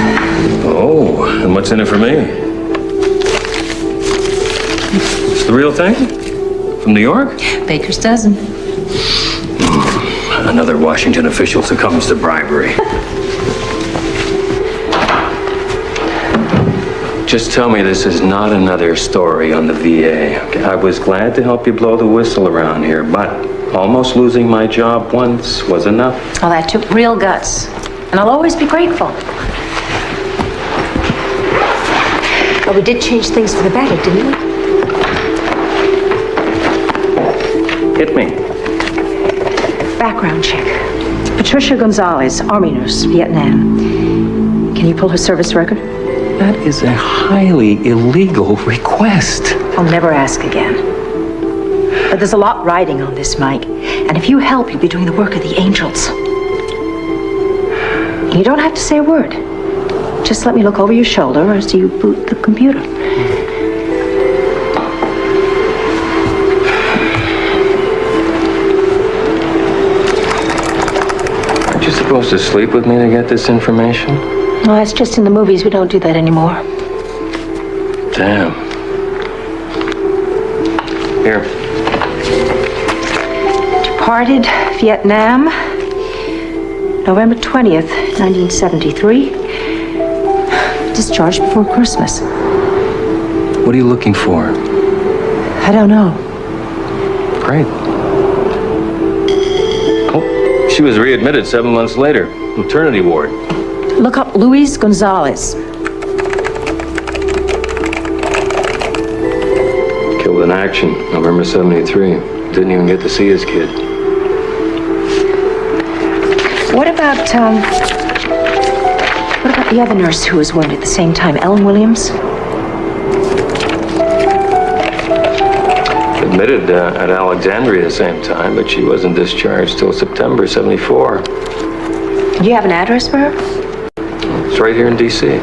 Oh, and what's in it for me? It's the real thing? From New York? Baker's dozen. Another Washington official succumbs to bribery. Just tell me this is not another story on the VA. Okay, I was glad to help you blow the whistle around here, but almost losing my job once was enough. Well, that took real guts, and I'll always be grateful. But we did change things for the better, didn't we? Hit me. Background check. Patricia Gonzalez, Army nurse, Vietnam. Can you pull her service record? That is a highly illegal request. I'll never ask again. But there's a lot riding on this, Mike. And if you help, you'll be doing the work of the angels. You don't have to say a word. Just let me look over your shoulder as you boot the computer. Aren't you supposed to sleep with me to get this information? Well, that's just in the movies. We don't do that anymore. Damn. Here. Departed Vietnam, November 20th, 1973. Discharged before Christmas. What are you looking for? I don't know. Great. Oh, she was readmitted 7 months later. Maternity ward. Look up Luis Gonzalez. Killed in action, November 73. Didn't even get to see his kid. What about the other nurse who was wounded at the same time, Ellen Williams? admitted at Alexandria the same time, but she wasn't discharged till September '74. Do you have an address for her? It's right here in D.C.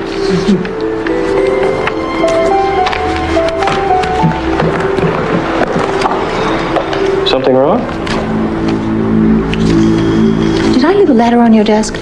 Something wrong? Did I leave a letter on your desk?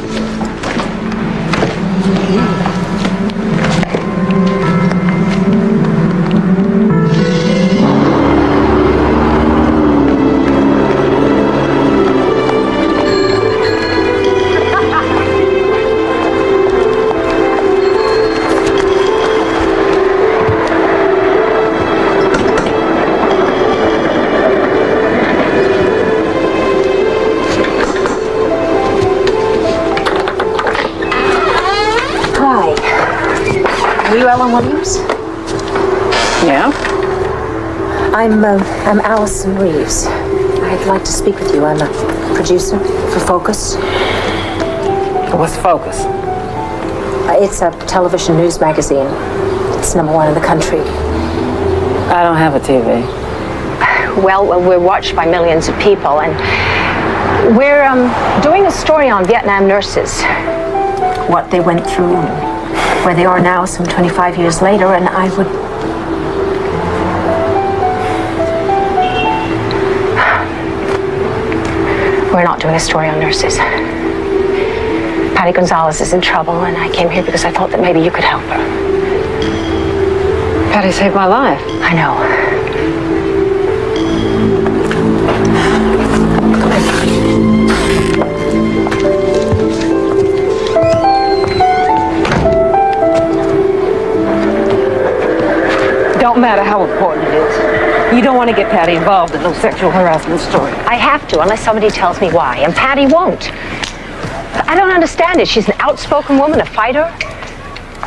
Williams? Yeah? I'm Allison Reeves. I'd like to speak with you. I'm a producer for Focus. What's Focus? It's a television news magazine. It's #1 in the country. I don't have a TV. Well, we're watched by millions of people, and we're doing a story on Vietnam nurses. What they went through, where they are now some 25 years later, and I would... We're not doing a story on nurses. Patty Gonzalez is in trouble, and I came here because I thought that maybe you could help her. Patty saved my life. I know. Don't matter how important it is. You don't want to get Patty involved in no sexual harassment story. I have to, unless somebody tells me why, and Patty won't. I don't understand it. She's an outspoken woman, a fighter.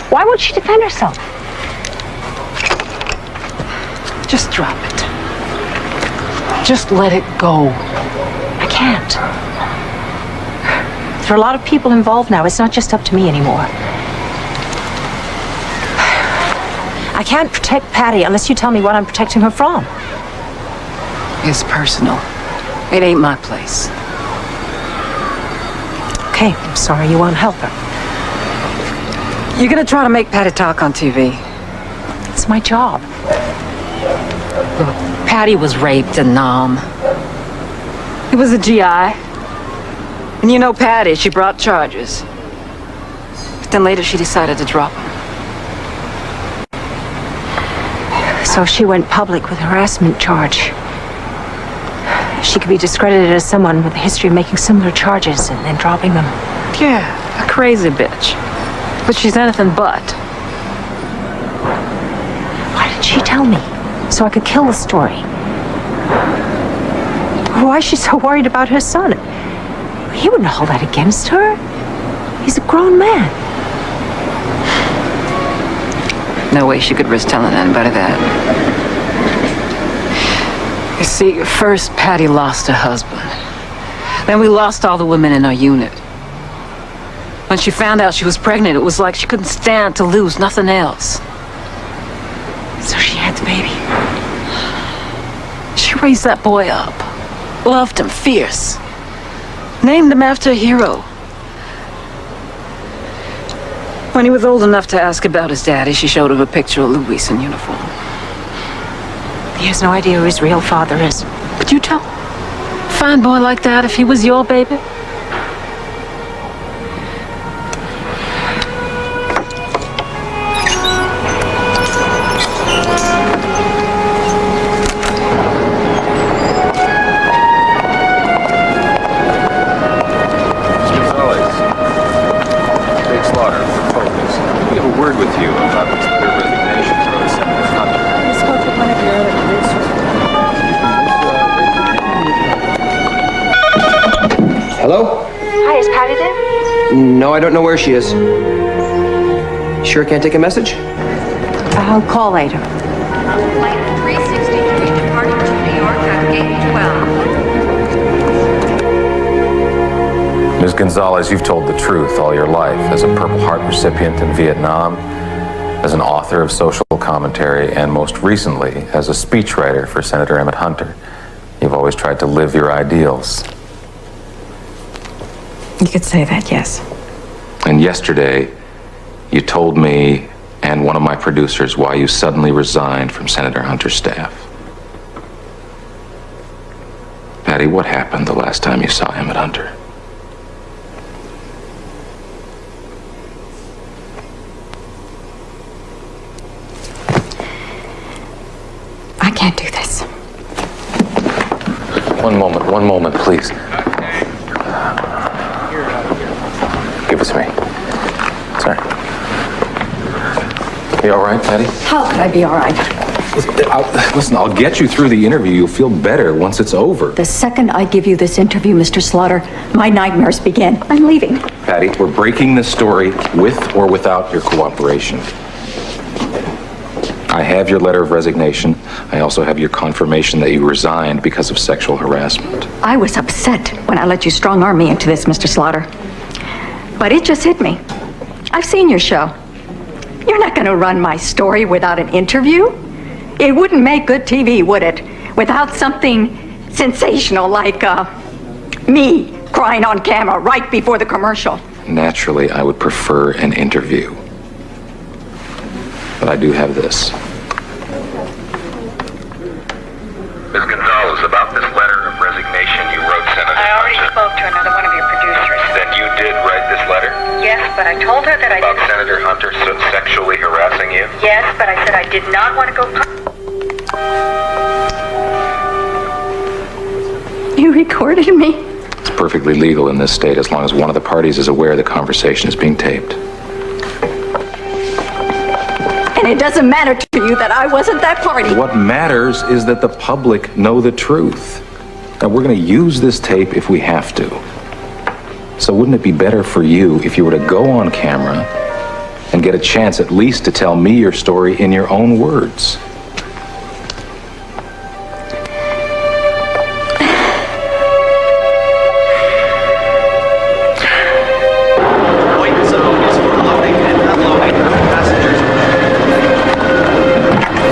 Why won't she defend herself? Just drop it. Just let it go. I can't. There are a lot of people involved now. It's not just up to me anymore. I can't protect Patty unless you tell me what I'm protecting her from. It's personal. It ain't my place. Okay, I'm sorry you won't help her. You're gonna try to make Patty talk on TV. It's my job. Look, Patty was raped in Nam. It was a GI. And you know Patty, she brought charges. But then later she decided to drop them. So she went public with a harassment charge. She could be discredited as someone with a history of making similar charges and then dropping them. Yeah, a crazy bitch. But she's anything but. Why didn't she tell me? So I could kill the story. Why is she so worried about her son? He wouldn't hold that against her. He's a grown man. No way she could risk telling anybody that. You see, first Patty lost her husband. Then we lost all the women in our unit. When she found out she was pregnant, it was like she couldn't stand to lose nothing else. So she had the baby. She raised that boy up. Loved him fierce. Named him after a hero. When he was old enough to ask about his daddy, she showed him a picture of Luis in uniform. He has no idea who his real father is. Would you tell? Fine boy like that if he was your baby? Hello? Hi, is Patty there? No, I don't know where she is. Sure can't take a message? I'll call later. Flight 363 departing to New York at gate 12. Ms. Gonzalez, you've told the truth all your life as a Purple Heart recipient in Vietnam, as an author of social comedy. commentary and most recently as a speechwriter for Senator Emmett Hunter. You've always tried to live your ideals. You could say that, yes. And yesterday, you told me and one of my producers why you suddenly resigned from Senator Hunter's staff. Patty, what happened the last time you saw Emmett Hunter? I can't do this. One moment, please. Give it to me. Sorry. You all right, Patty? How could I be all right? Listen, I'll get you through the interview. You'll feel better once it's over. The second I give you this interview, Mr. Slaughter, my nightmares begin. I'm leaving. Patty, we're breaking this story with or without your cooperation. I have your letter of resignation. I also have your confirmation that you resigned because of sexual harassment. I was upset when I let you strong-arm me into this, Mr. Slaughter. But it just hit me. I've seen your show. You're not going to run my story without an interview. It wouldn't make good TV, would it? Without something sensational like me crying on camera right before the commercial. Naturally, I would prefer an interview. But I do have this. Ms. Gonzalez, about this letter of resignation you wrote Senator I already Hunter. spoke to another one of your producers. Then you did write this letter? Yes, but I told her that I About didn't. Senator Hunter sexually harassing you? Yes, but I said I did not want to go. You recorded me? It's perfectly legal in this state as long as one of the parties is aware the conversation is being taped. And it doesn't matter to you that I wasn't that party. What matters is that the public know the truth. Now, we're going to use this tape if we have to. So wouldn't it be better for you if you were to go on camera and get a chance at least to tell me your story in your own words?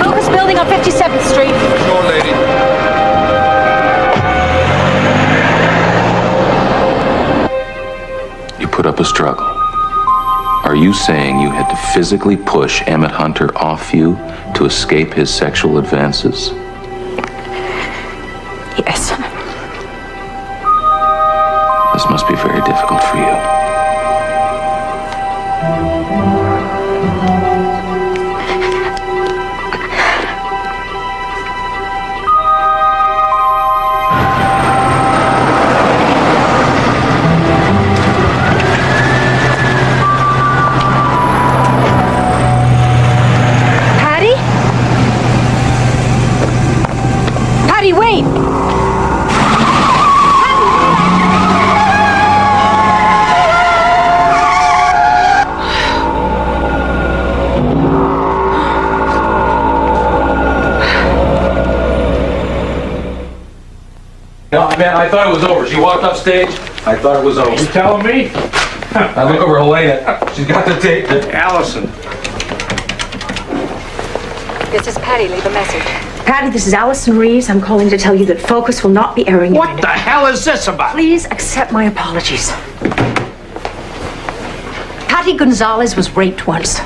Focus building on 57th Street. Sure, lady. You put up a struggle. Are you saying you had to physically push Emmett Hunter off you to escape his sexual advances? Yes. This must be very difficult for you. Patty? Patty, wait! No, man, I thought it was over. She walked off stage. I thought it was over. You telling me? I look over Helena. She's got the tape. Allison. This is Patty. Leave a message. Patty, this is Allison Reeves. I'm calling to tell you that Focus will not be airing. What the hell is this about? Please accept my apologies. Patty Gonzalez was raped once.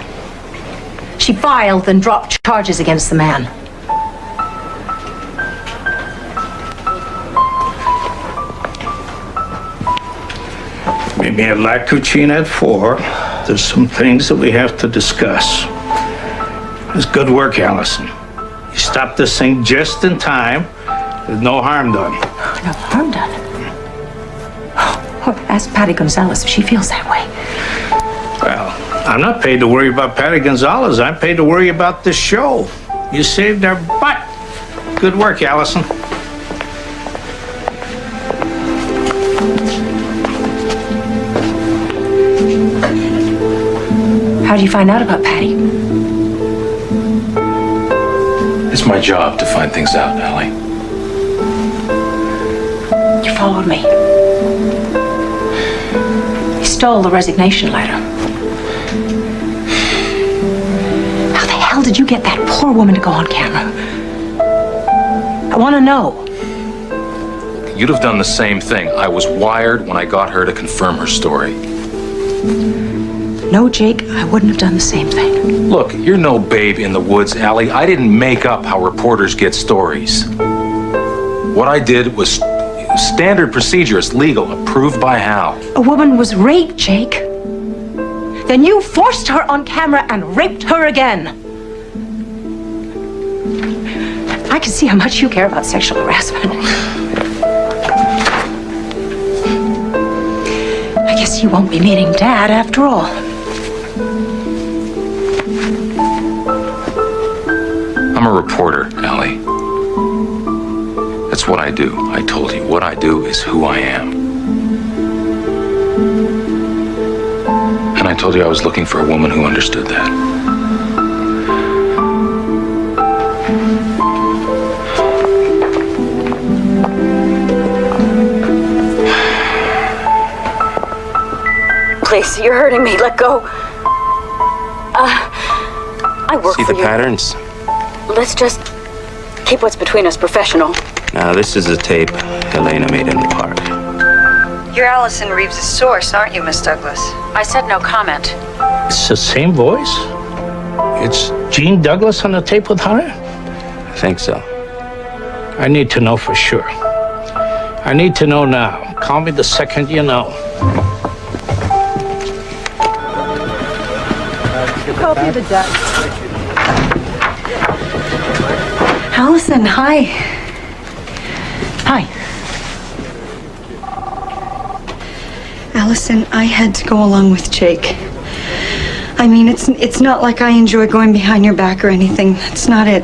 She filed and dropped charges against the man. Meet me at La Cucina at 4. There's some things that we have to discuss. It's good work, Allison. You stopped this thing just in time. There's no harm done. No harm done. Oh, ask Patty Gonzalez if she feels that way. Well, I'm not paid to worry about Patty Gonzalez. I'm paid to worry about this show. You saved our butt. Good work, Allison. How did you find out about Patty? It's my job to find things out, Allie. You followed me. You stole the resignation letter. How the hell did did you get that poor woman to go on camera? I want to know. You'd have done the same thing. I was wired when I got her to confirm her story. No, Jake, I wouldn't have done the same thing. Look, you're no babe in the woods, Allie. I didn't make up how reporters get stories. What I did was standard procedure. It's legal, approved by Hal. A woman was raped, Jake. Then you forced her on camera and raped her again. I can see how much you care about sexual harassment. I guess you won't be meeting Dad after all. I'm a reporter, Allie. That's what I do. I told you, what I do is who I am. And I told you I was looking for a woman who understood that. Please, you're hurting me. Let go. I work See for the you. patterns? Let's just keep what's between us professional. Now, this is a tape Helena made in the park. You're Allison Reeves' source, aren't you, Miss Douglas? I said no comment. It's the same voice? It's Gene Douglas on the tape with Hunter? I think so. I need to know for sure. I need to know now. Call me the second you know. Copy of the deck. Allison, hi. Hi. Allison, I had to go along with Jake. I mean, it's not like I enjoy going behind your back or anything. That's not it.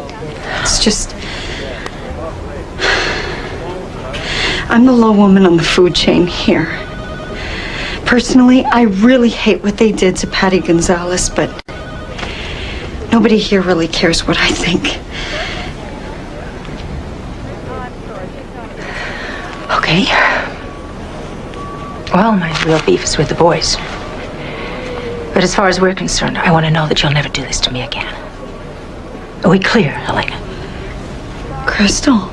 It's just... I'm the low woman on the food chain here. Personally, I really hate what they did to Patty Gonzalez, but nobody here really cares what I think. Okay. Well, my real beef is with the boys. But as far as we're concerned, I want to know that you'll never do this to me again. Are we clear, Helena? Crystal.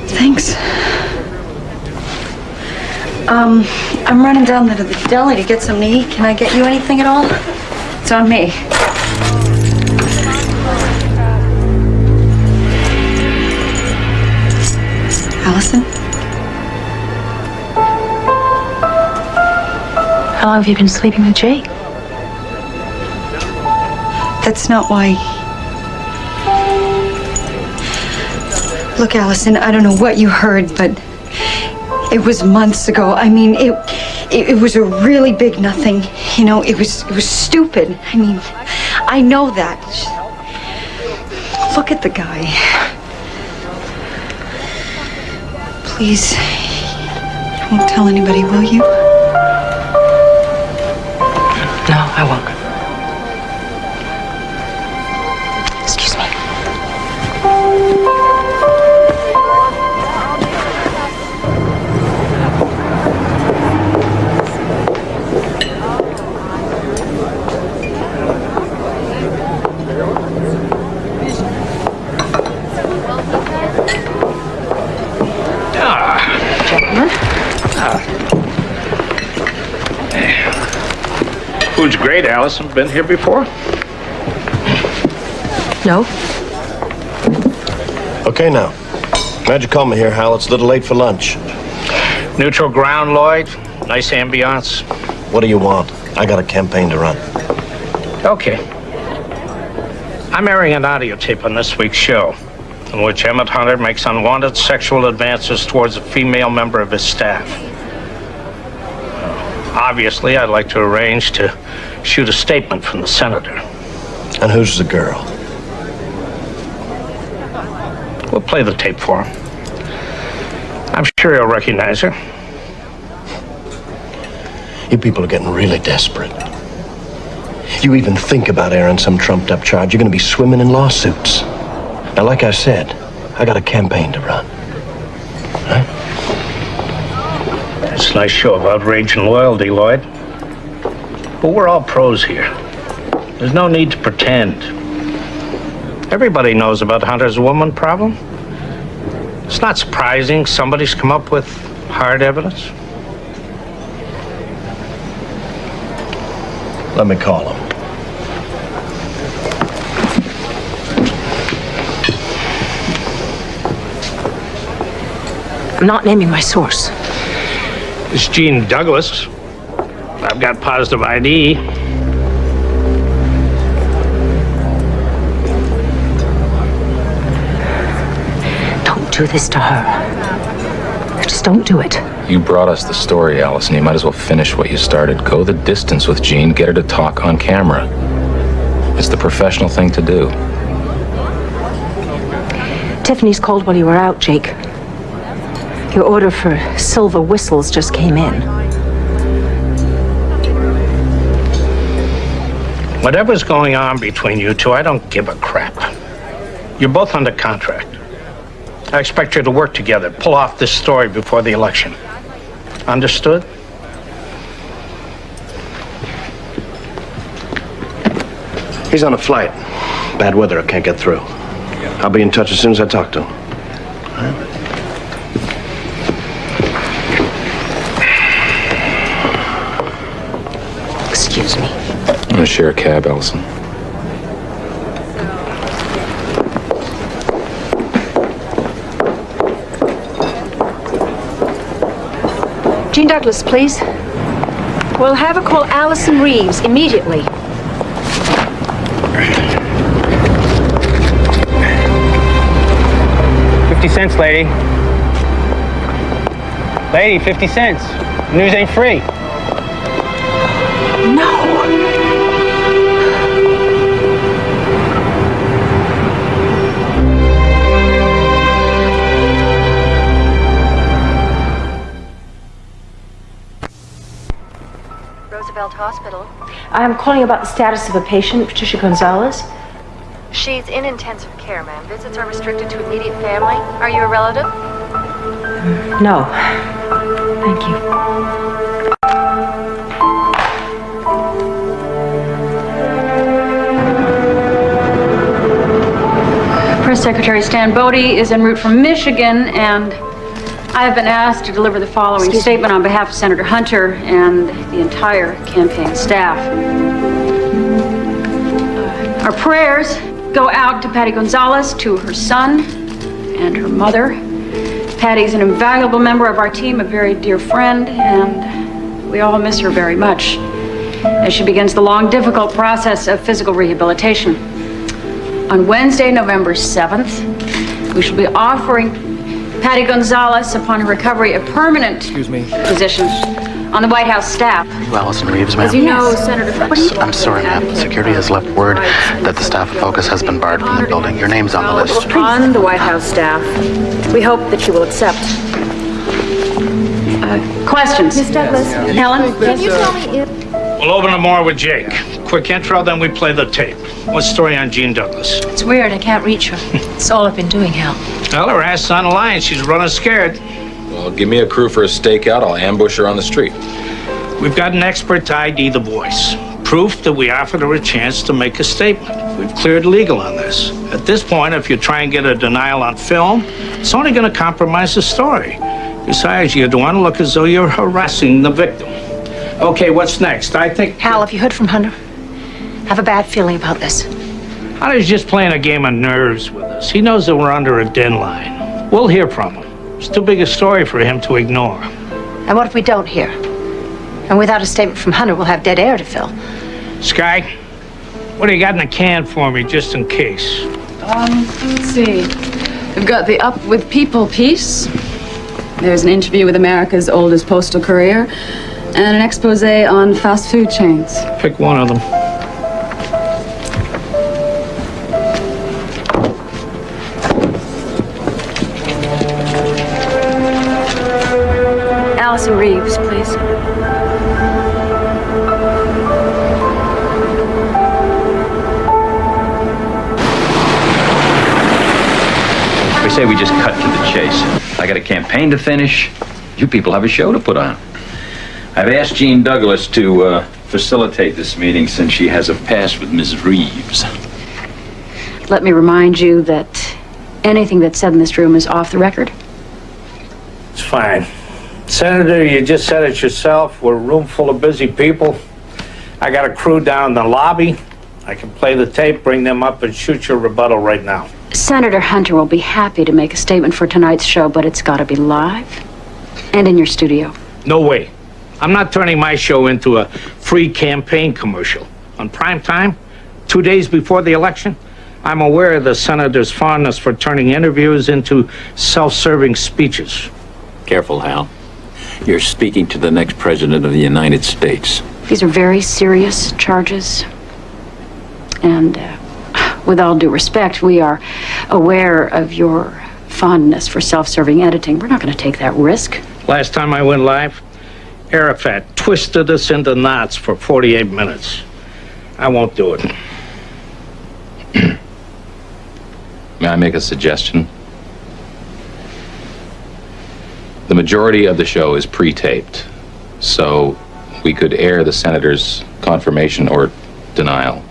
Thanks. I'm running down to the deli to get something to eat. Can I get you anything at all? It's on me. Allison? How long have you been sleeping with Jake? That's not why. Look, Allison, I don't know what you heard, but it was months ago. I mean, it was a really big nothing. You know, it was stupid. I mean, I know that. Look at the guy. Please, you won't tell anybody, will you? No, I won't. Excuse me. Food's great, Allison. Been here before? No. Okay, now. Glad you called me here, Hal. It's a little late for lunch. Neutral ground, Lloyd. Nice ambiance. What do you want? I got a campaign to run. Okay. I'm airing an audio tape on this week's show, in which Emmett Hunter makes unwanted sexual advances towards a female member of his staff. Obviously, I'd like to arrange to shoot a statement from the senator. And who's the girl? We'll play the tape for him. I'm sure he'll recognize her. You people are getting really desperate. You even think about airing some trumped-up charge, you're going to be swimming in lawsuits. Now, like I said, I got a campaign to run. Huh? It's a nice show of outrage and loyalty, Lloyd. But we're all pros here. There's no need to pretend. Everybody knows about Hunter's woman problem. It's not surprising somebody's come up with hard evidence. Let me call him. I'm not naming my source. It's Gene Douglas. I've got positive ID. Don't do this to her. Just don't do it. You brought us the story, Allison. You might as well finish what you started. Go the distance with Jean. Get her to talk on camera. It's the professional thing to do. Tiffany's called while you were out, Jake. Your order for silver whistles just came in. Whatever's going on between you two, I don't give a crap. You're both under contract. I expect you to work together, pull off this story before the election. Understood? He's on a flight. Bad weather, I can't get through. I'll be in touch as soon as I talk to him. Excuse me. I'm gonna share a cab, Allison. Gene Douglas, please. We'll have her call Allison Reeves immediately. $50, lady. Lady, 50 cents. News ain't free. No. Roosevelt Hospital. I'm calling about the status of a patient, Patricia Gonzalez. She's in intensive care, ma'am. Visits are restricted to immediate family. Are you a relative? No. Thank you. Press Secretary Stan Bodie is en route from Michigan, and I have been asked to deliver the following statement on behalf of Senator Hunter and the entire campaign staff. Our prayers go out to Patty Gonzalez, to her son and her mother. Patty's an invaluable member of our team, a very dear friend, and we all miss her very much as she begins the long, difficult process of physical rehabilitation. On Wednesday, November 7th, we shall be offering Patty Gonzalez, upon her recovery, a permanent position on the White House staff. You Allison Reeves, ma'am? As you know, Senator... I'm sorry, ma'am. Security has left word that the staff of Focus has been barred from the building. Your name's on the list. On the White House staff. We hope that you will accept. Questions? Ms. Douglas. Helen? Can you tell me if... We'll open it more with Jake. Quick intro, then we play the tape. What's the story on Gene Douglas? It's weird, I can't reach her. It's all I've been doing, Hal. Well, her ass is on the line. She's running scared. Well, give me a crew for a stakeout. I'll ambush her on the street. We've got an expert to ID the voice. Proof that we offered her a chance to make a statement. We've cleared legal on this. At this point, if you try and get a denial on film, it's only going to compromise the story. Besides, you don't want to look as though you're harassing the victim. Okay, what's next? I think... Hal, have you heard from Hunter? I have a bad feeling about this. Hunter's just playing a game of nerves with us. He knows that we're under a deadline. We'll hear from him. It's too big a story for him to ignore. And what if we don't hear? And without a statement from Hunter, we'll have dead air to fill. Sky, what do you got in the can for me, just in case? Let's see. We've got the Up With People piece. There's an interview with America's oldest postal courier, and an expose on fast food chains. Pick one of them. Allison Reeves, please. We say we just cut to the chase. I got a campaign to finish. You people have a show to put on. I've asked Gene Douglas to facilitate this meeting since she has a pass with Ms. Reeves. Let me remind you that anything that's said in this room is off the record. It's fine. Senator, you just said it yourself. We're a room full of busy people. I got a crew down in the lobby. I can play the tape, bring them up, and shoot your rebuttal right now. Senator Hunter will be happy to make a statement for tonight's show, but it's got to be live and in your studio. No way. I'm not turning my show into a free campaign commercial. On prime time, 2 days before the election, I'm aware of the senator's fondness for turning interviews into self-serving speeches. Careful, Hal. You're speaking to the next president of the United States. These are very serious charges. And with all due respect, we are aware of your fondness for self-serving editing. We're not going to take that risk. Last time I went live, Arafat twisted us into knots for 48 minutes. I won't do it. May I make a suggestion? The majority of the show is pre-taped, so we could air the senator's confirmation or denial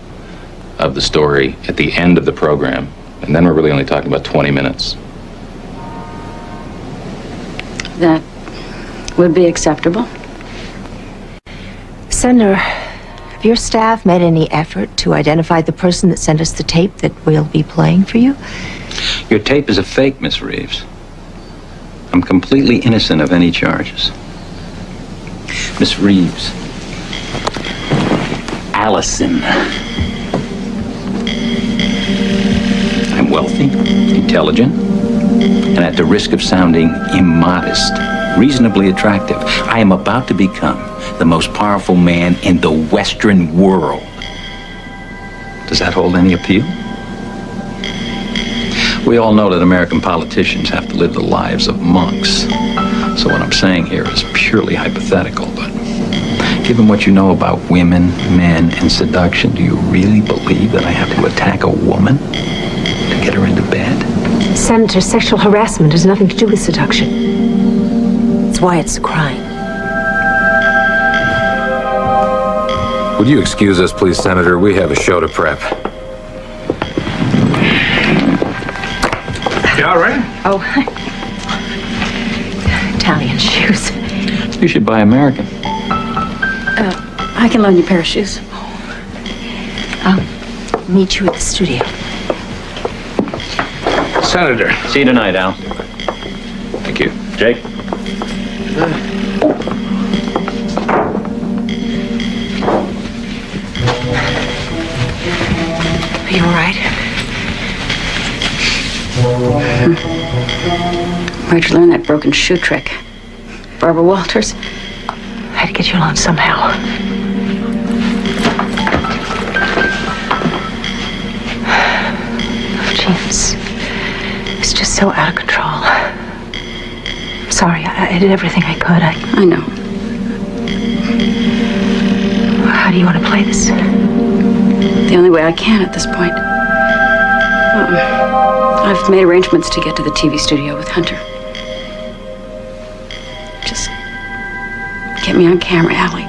of the story at the end of the program, and then we're really only talking about 20 minutes. That would be acceptable. Senator, have your staff made any effort to identify the person that sent us the tape that we'll be playing for you? Your tape is a fake, Miss Reeves. I'm completely innocent of any charges. Miss Reeves. Allison. I'm wealthy, intelligent, and at the risk of sounding immodest, reasonably attractive, I am about to become the most powerful man in the Western world. Does that hold any appeal? We all know that American politicians have to live the lives of monks. So what I'm saying here is purely hypothetical, but given what you know about women, men, and seduction, do you really believe that I have to attack a woman to get her into bed? Senator, sexual harassment has nothing to do with seduction. It's why it's a crime. Would you excuse us, please, Senator? We have a show to prep. You all right? Oh, Italian shoes. You should buy American. I can loan you a pair of shoes. I'll meet you at the studio. Senator. See you tonight, Al. Thank you. Jake? Are you all right? Where'd you learn that broken shoe trick? Barbara Walters? I had to get you along somehow. James, it's just so out of control. I'm sorry, I did everything I could. I know. How do you want to play this? The only way I can at this point. I've made arrangements to get to the TV studio with Hunter. Just get me on camera, Allie.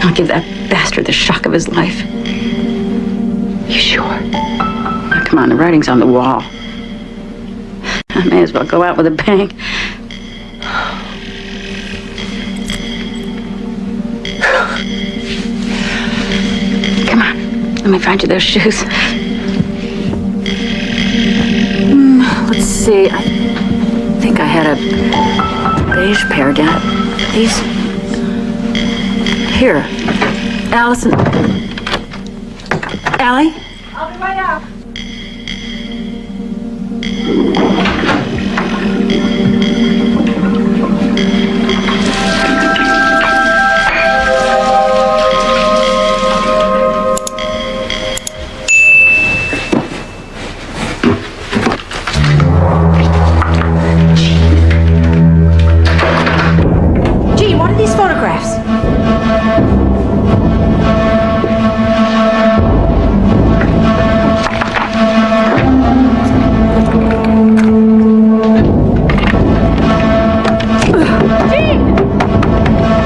I'll give that bastard the shock of his life. You sure? Now, come on, the writing's on the wall. I may as well go out with a bang. Come on, let me find you those shoes. Let's see, I think I had a beige pair down. These... Here. Allison. Allie? I'll be right out. Gee, what are these photographs?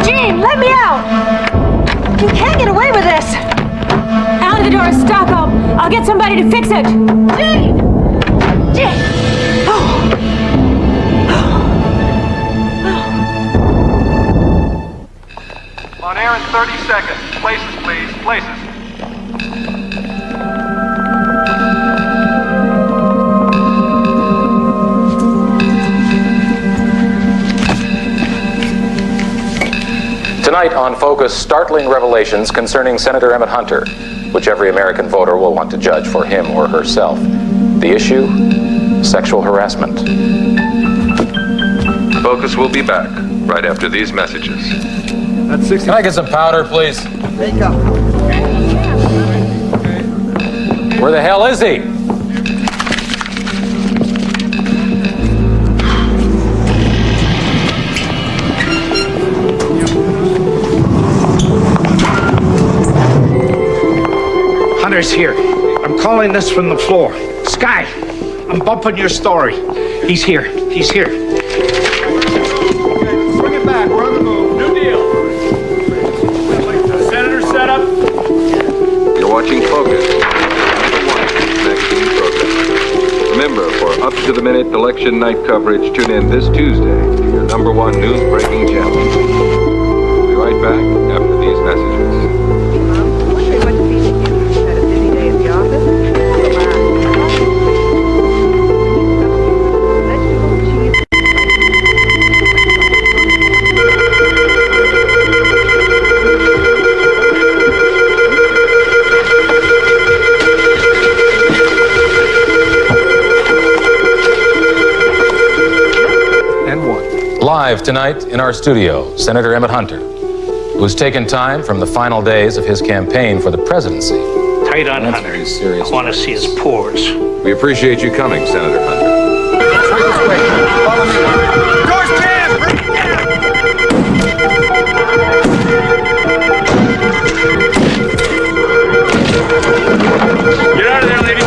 Gene, let me out! way to fix it! Gene! Gene! On air in 30 seconds. Places, please. Places. Tonight on Focus, startling revelations concerning Senator Emmett Hunter, which every American voter will want to judge for him or herself. The issue? Sexual harassment. Focus will be back right after these messages. That's 60. Can I get some powder, please? Where the hell is he? Hunter's here. I'm calling this from the floor. Sky, I'm bumping your story. He's here. He's here. Bring it back. We're on the move. New deal. Senator set up. You're watching Focus. Vaccine program. Remember, for up-to-the-minute election night coverage, tune in this Tuesday to your #1 news breaking channel. We'll be right back after these messages. Live tonight in our studio, Senator Emmett Hunter, who has taken time from the final days of his campaign for the presidency. Tight on Hunter. I want to see his pores. We appreciate you coming, Senator Hunter. Follow me. Doors jammed! Bring it down! Get out of there, lady.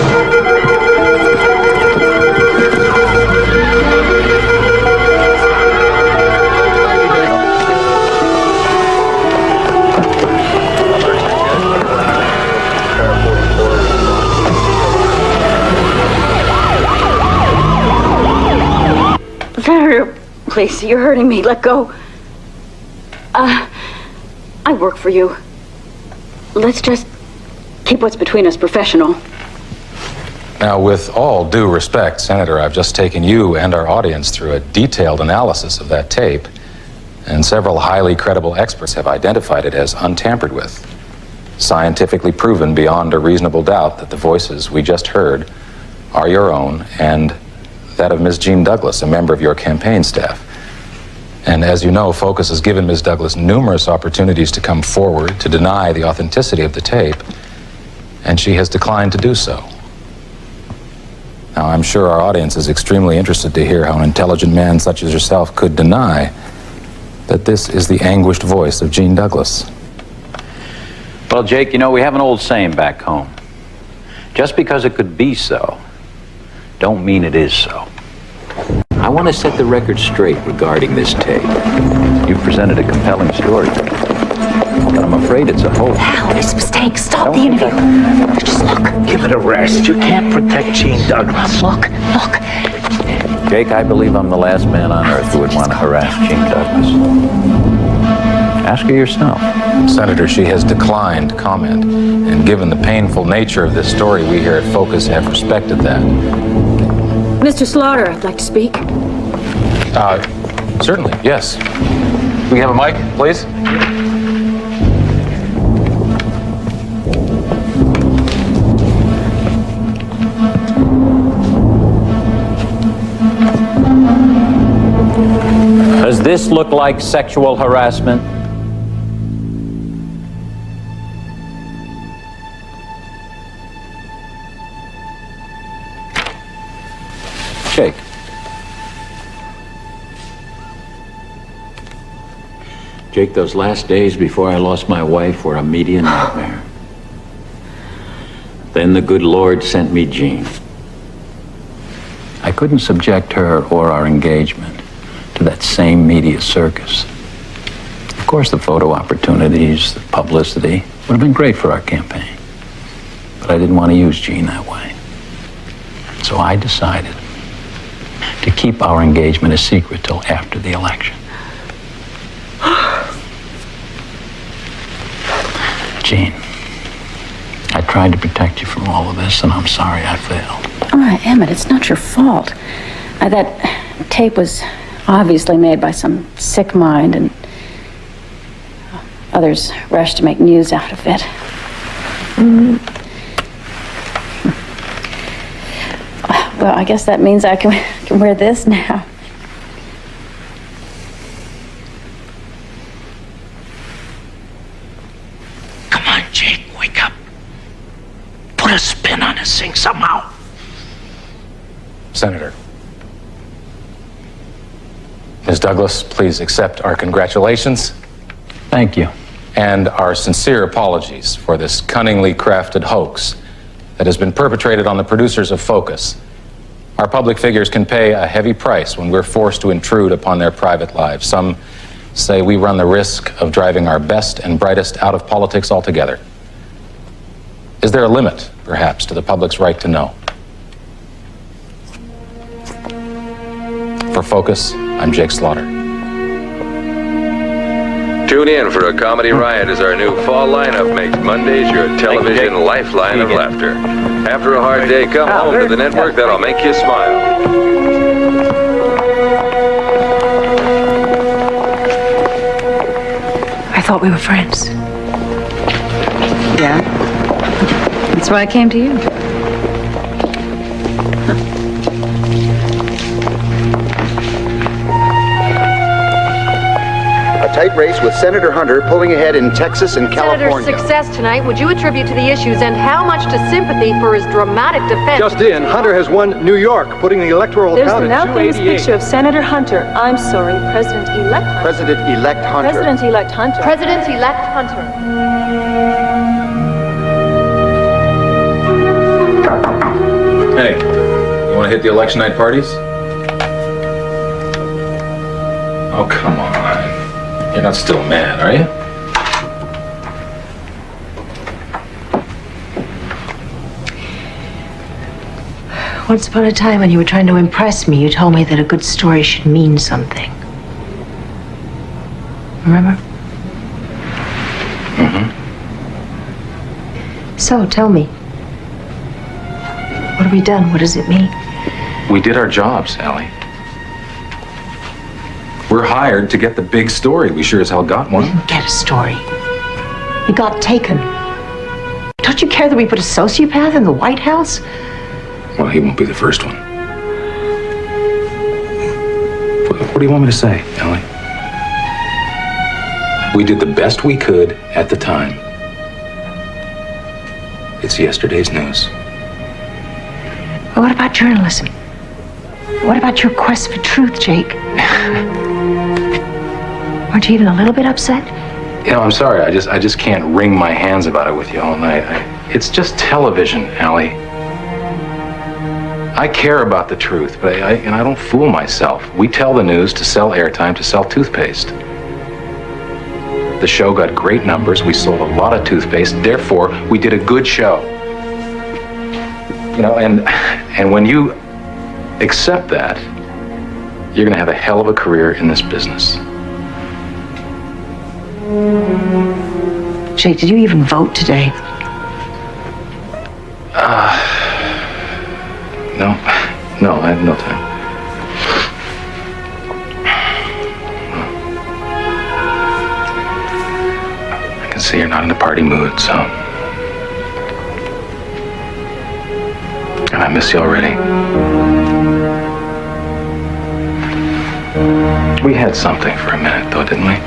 Senator, please, you're hurting me. Let go. I work for you. Let's just keep what's between us professional. Now, with all due respect, Senator, I've just taken you and our audience through a detailed analysis of that tape, and several highly credible experts have identified it as untampered with. Scientifically proven beyond a reasonable doubt that the voices we just heard are your own and that of Ms. Jean Douglas, a member of your campaign staff. And as you know, Focus has given Ms. Douglas numerous opportunities to come forward to deny the authenticity of the tape, and she has declined to do so. Now, I'm sure our audience is extremely interested to hear how an intelligent man such as yourself could deny that this is the anguished voice of Jean Douglas. Well, Jake, you know, we have an old saying back home. Just because it could be so, don't mean it is so. I want to set the record straight regarding this tape. You've presented a compelling story, but I'm afraid it's a hoax. Hal, it's a mistake. Stop the interview. Just look. Give it a rest. You can't protect Jean Douglas. Look. Jake, I believe I'm the last man on earth who would want to harass Jean Douglas. Ask her yourself. Senator, she has declined comment, and given the painful nature of this story, we here at Focus have respected that. Mr. Slaughter, I'd like to speak. Certainly, yes. We have a mic, please? Does this look like sexual harassment? Jake. Jake, those last days before I lost my wife were a media nightmare. Then the good Lord sent me Jean. I couldn't subject her or our engagement to that same media circus. Of course, the photo opportunities, the publicity would have been great for our campaign. But but I didn't want to use Jean that way. So I decided to keep our engagement a secret till after the election. Jean, I tried to protect you from all of this, and I'm sorry I failed. Oh, Emmett, it's not your fault. That tape was obviously made by some sick mind, and others rushed to make news out of it. Well, I guess that means I can wear this now. Come on, Jake, wake up. Put a spin on this thing somehow. Senator. Ms. Douglas, please accept our congratulations. Thank you. And our sincere apologies for this cunningly crafted hoax that has been perpetrated on the producers of Focus. Our public figures can pay a heavy price when we're forced to intrude upon their private lives. Some say we run the risk of driving our best and brightest out of politics altogether. Is there a limit, perhaps, to the public's right to know? For Focus, I'm Jake Slaughter. Tune in for A Comedy Riot as our new fall lineup makes Mondays your television lifeline of laughter. After a hard day, come home to the network that'll make you smile. I thought we were friends. Yeah? That's why I came to you. A tight race with Senator Hunter pulling ahead in Texas and California. Senator's success tonight, would you attribute to the issues and how much to sympathy for his dramatic defense? Just in, Hunter has won New York, putting the electoral There's count the at now famous 288. picture of Senator Hunter. I'm sorry, President-elect Hunter. President-elect Hunter. President-elect Hunter. President-elect Hunter. Hey, you want to hit the election night parties? Oh, come on. You're not still mad, are you? Once upon a time when you were trying to impress me, you told me that a good story should mean something. Remember? Mm-hmm. So, tell me. What have we done? What does it mean? We did our jobs, Allie. We're hired to get the big story. We sure as hell got one. We didn't get a story. We got taken. Don't you care that we put a sociopath in the White House? Well, he won't be the first one. What do you want me to say, Allie? We did the best we could at the time. It's yesterday's news. Well, what about journalism? What about your quest for truth, Jake? Aren't you even a little bit upset? You know, I'm sorry. I just can't wring my hands about it with you all night. It's just television, Allie. I care about the truth, but I don't fool myself. We tell the news to sell airtime, to sell toothpaste. The show got great numbers. We sold a lot of toothpaste. Therefore, we did a good show. You know, and when you accept that, you're going to have a hell of a career in this business. Jake, did you even vote today? No, I had no time. I can see you're not in a party mood, so. And I miss you already. We had something for a minute, though, didn't we?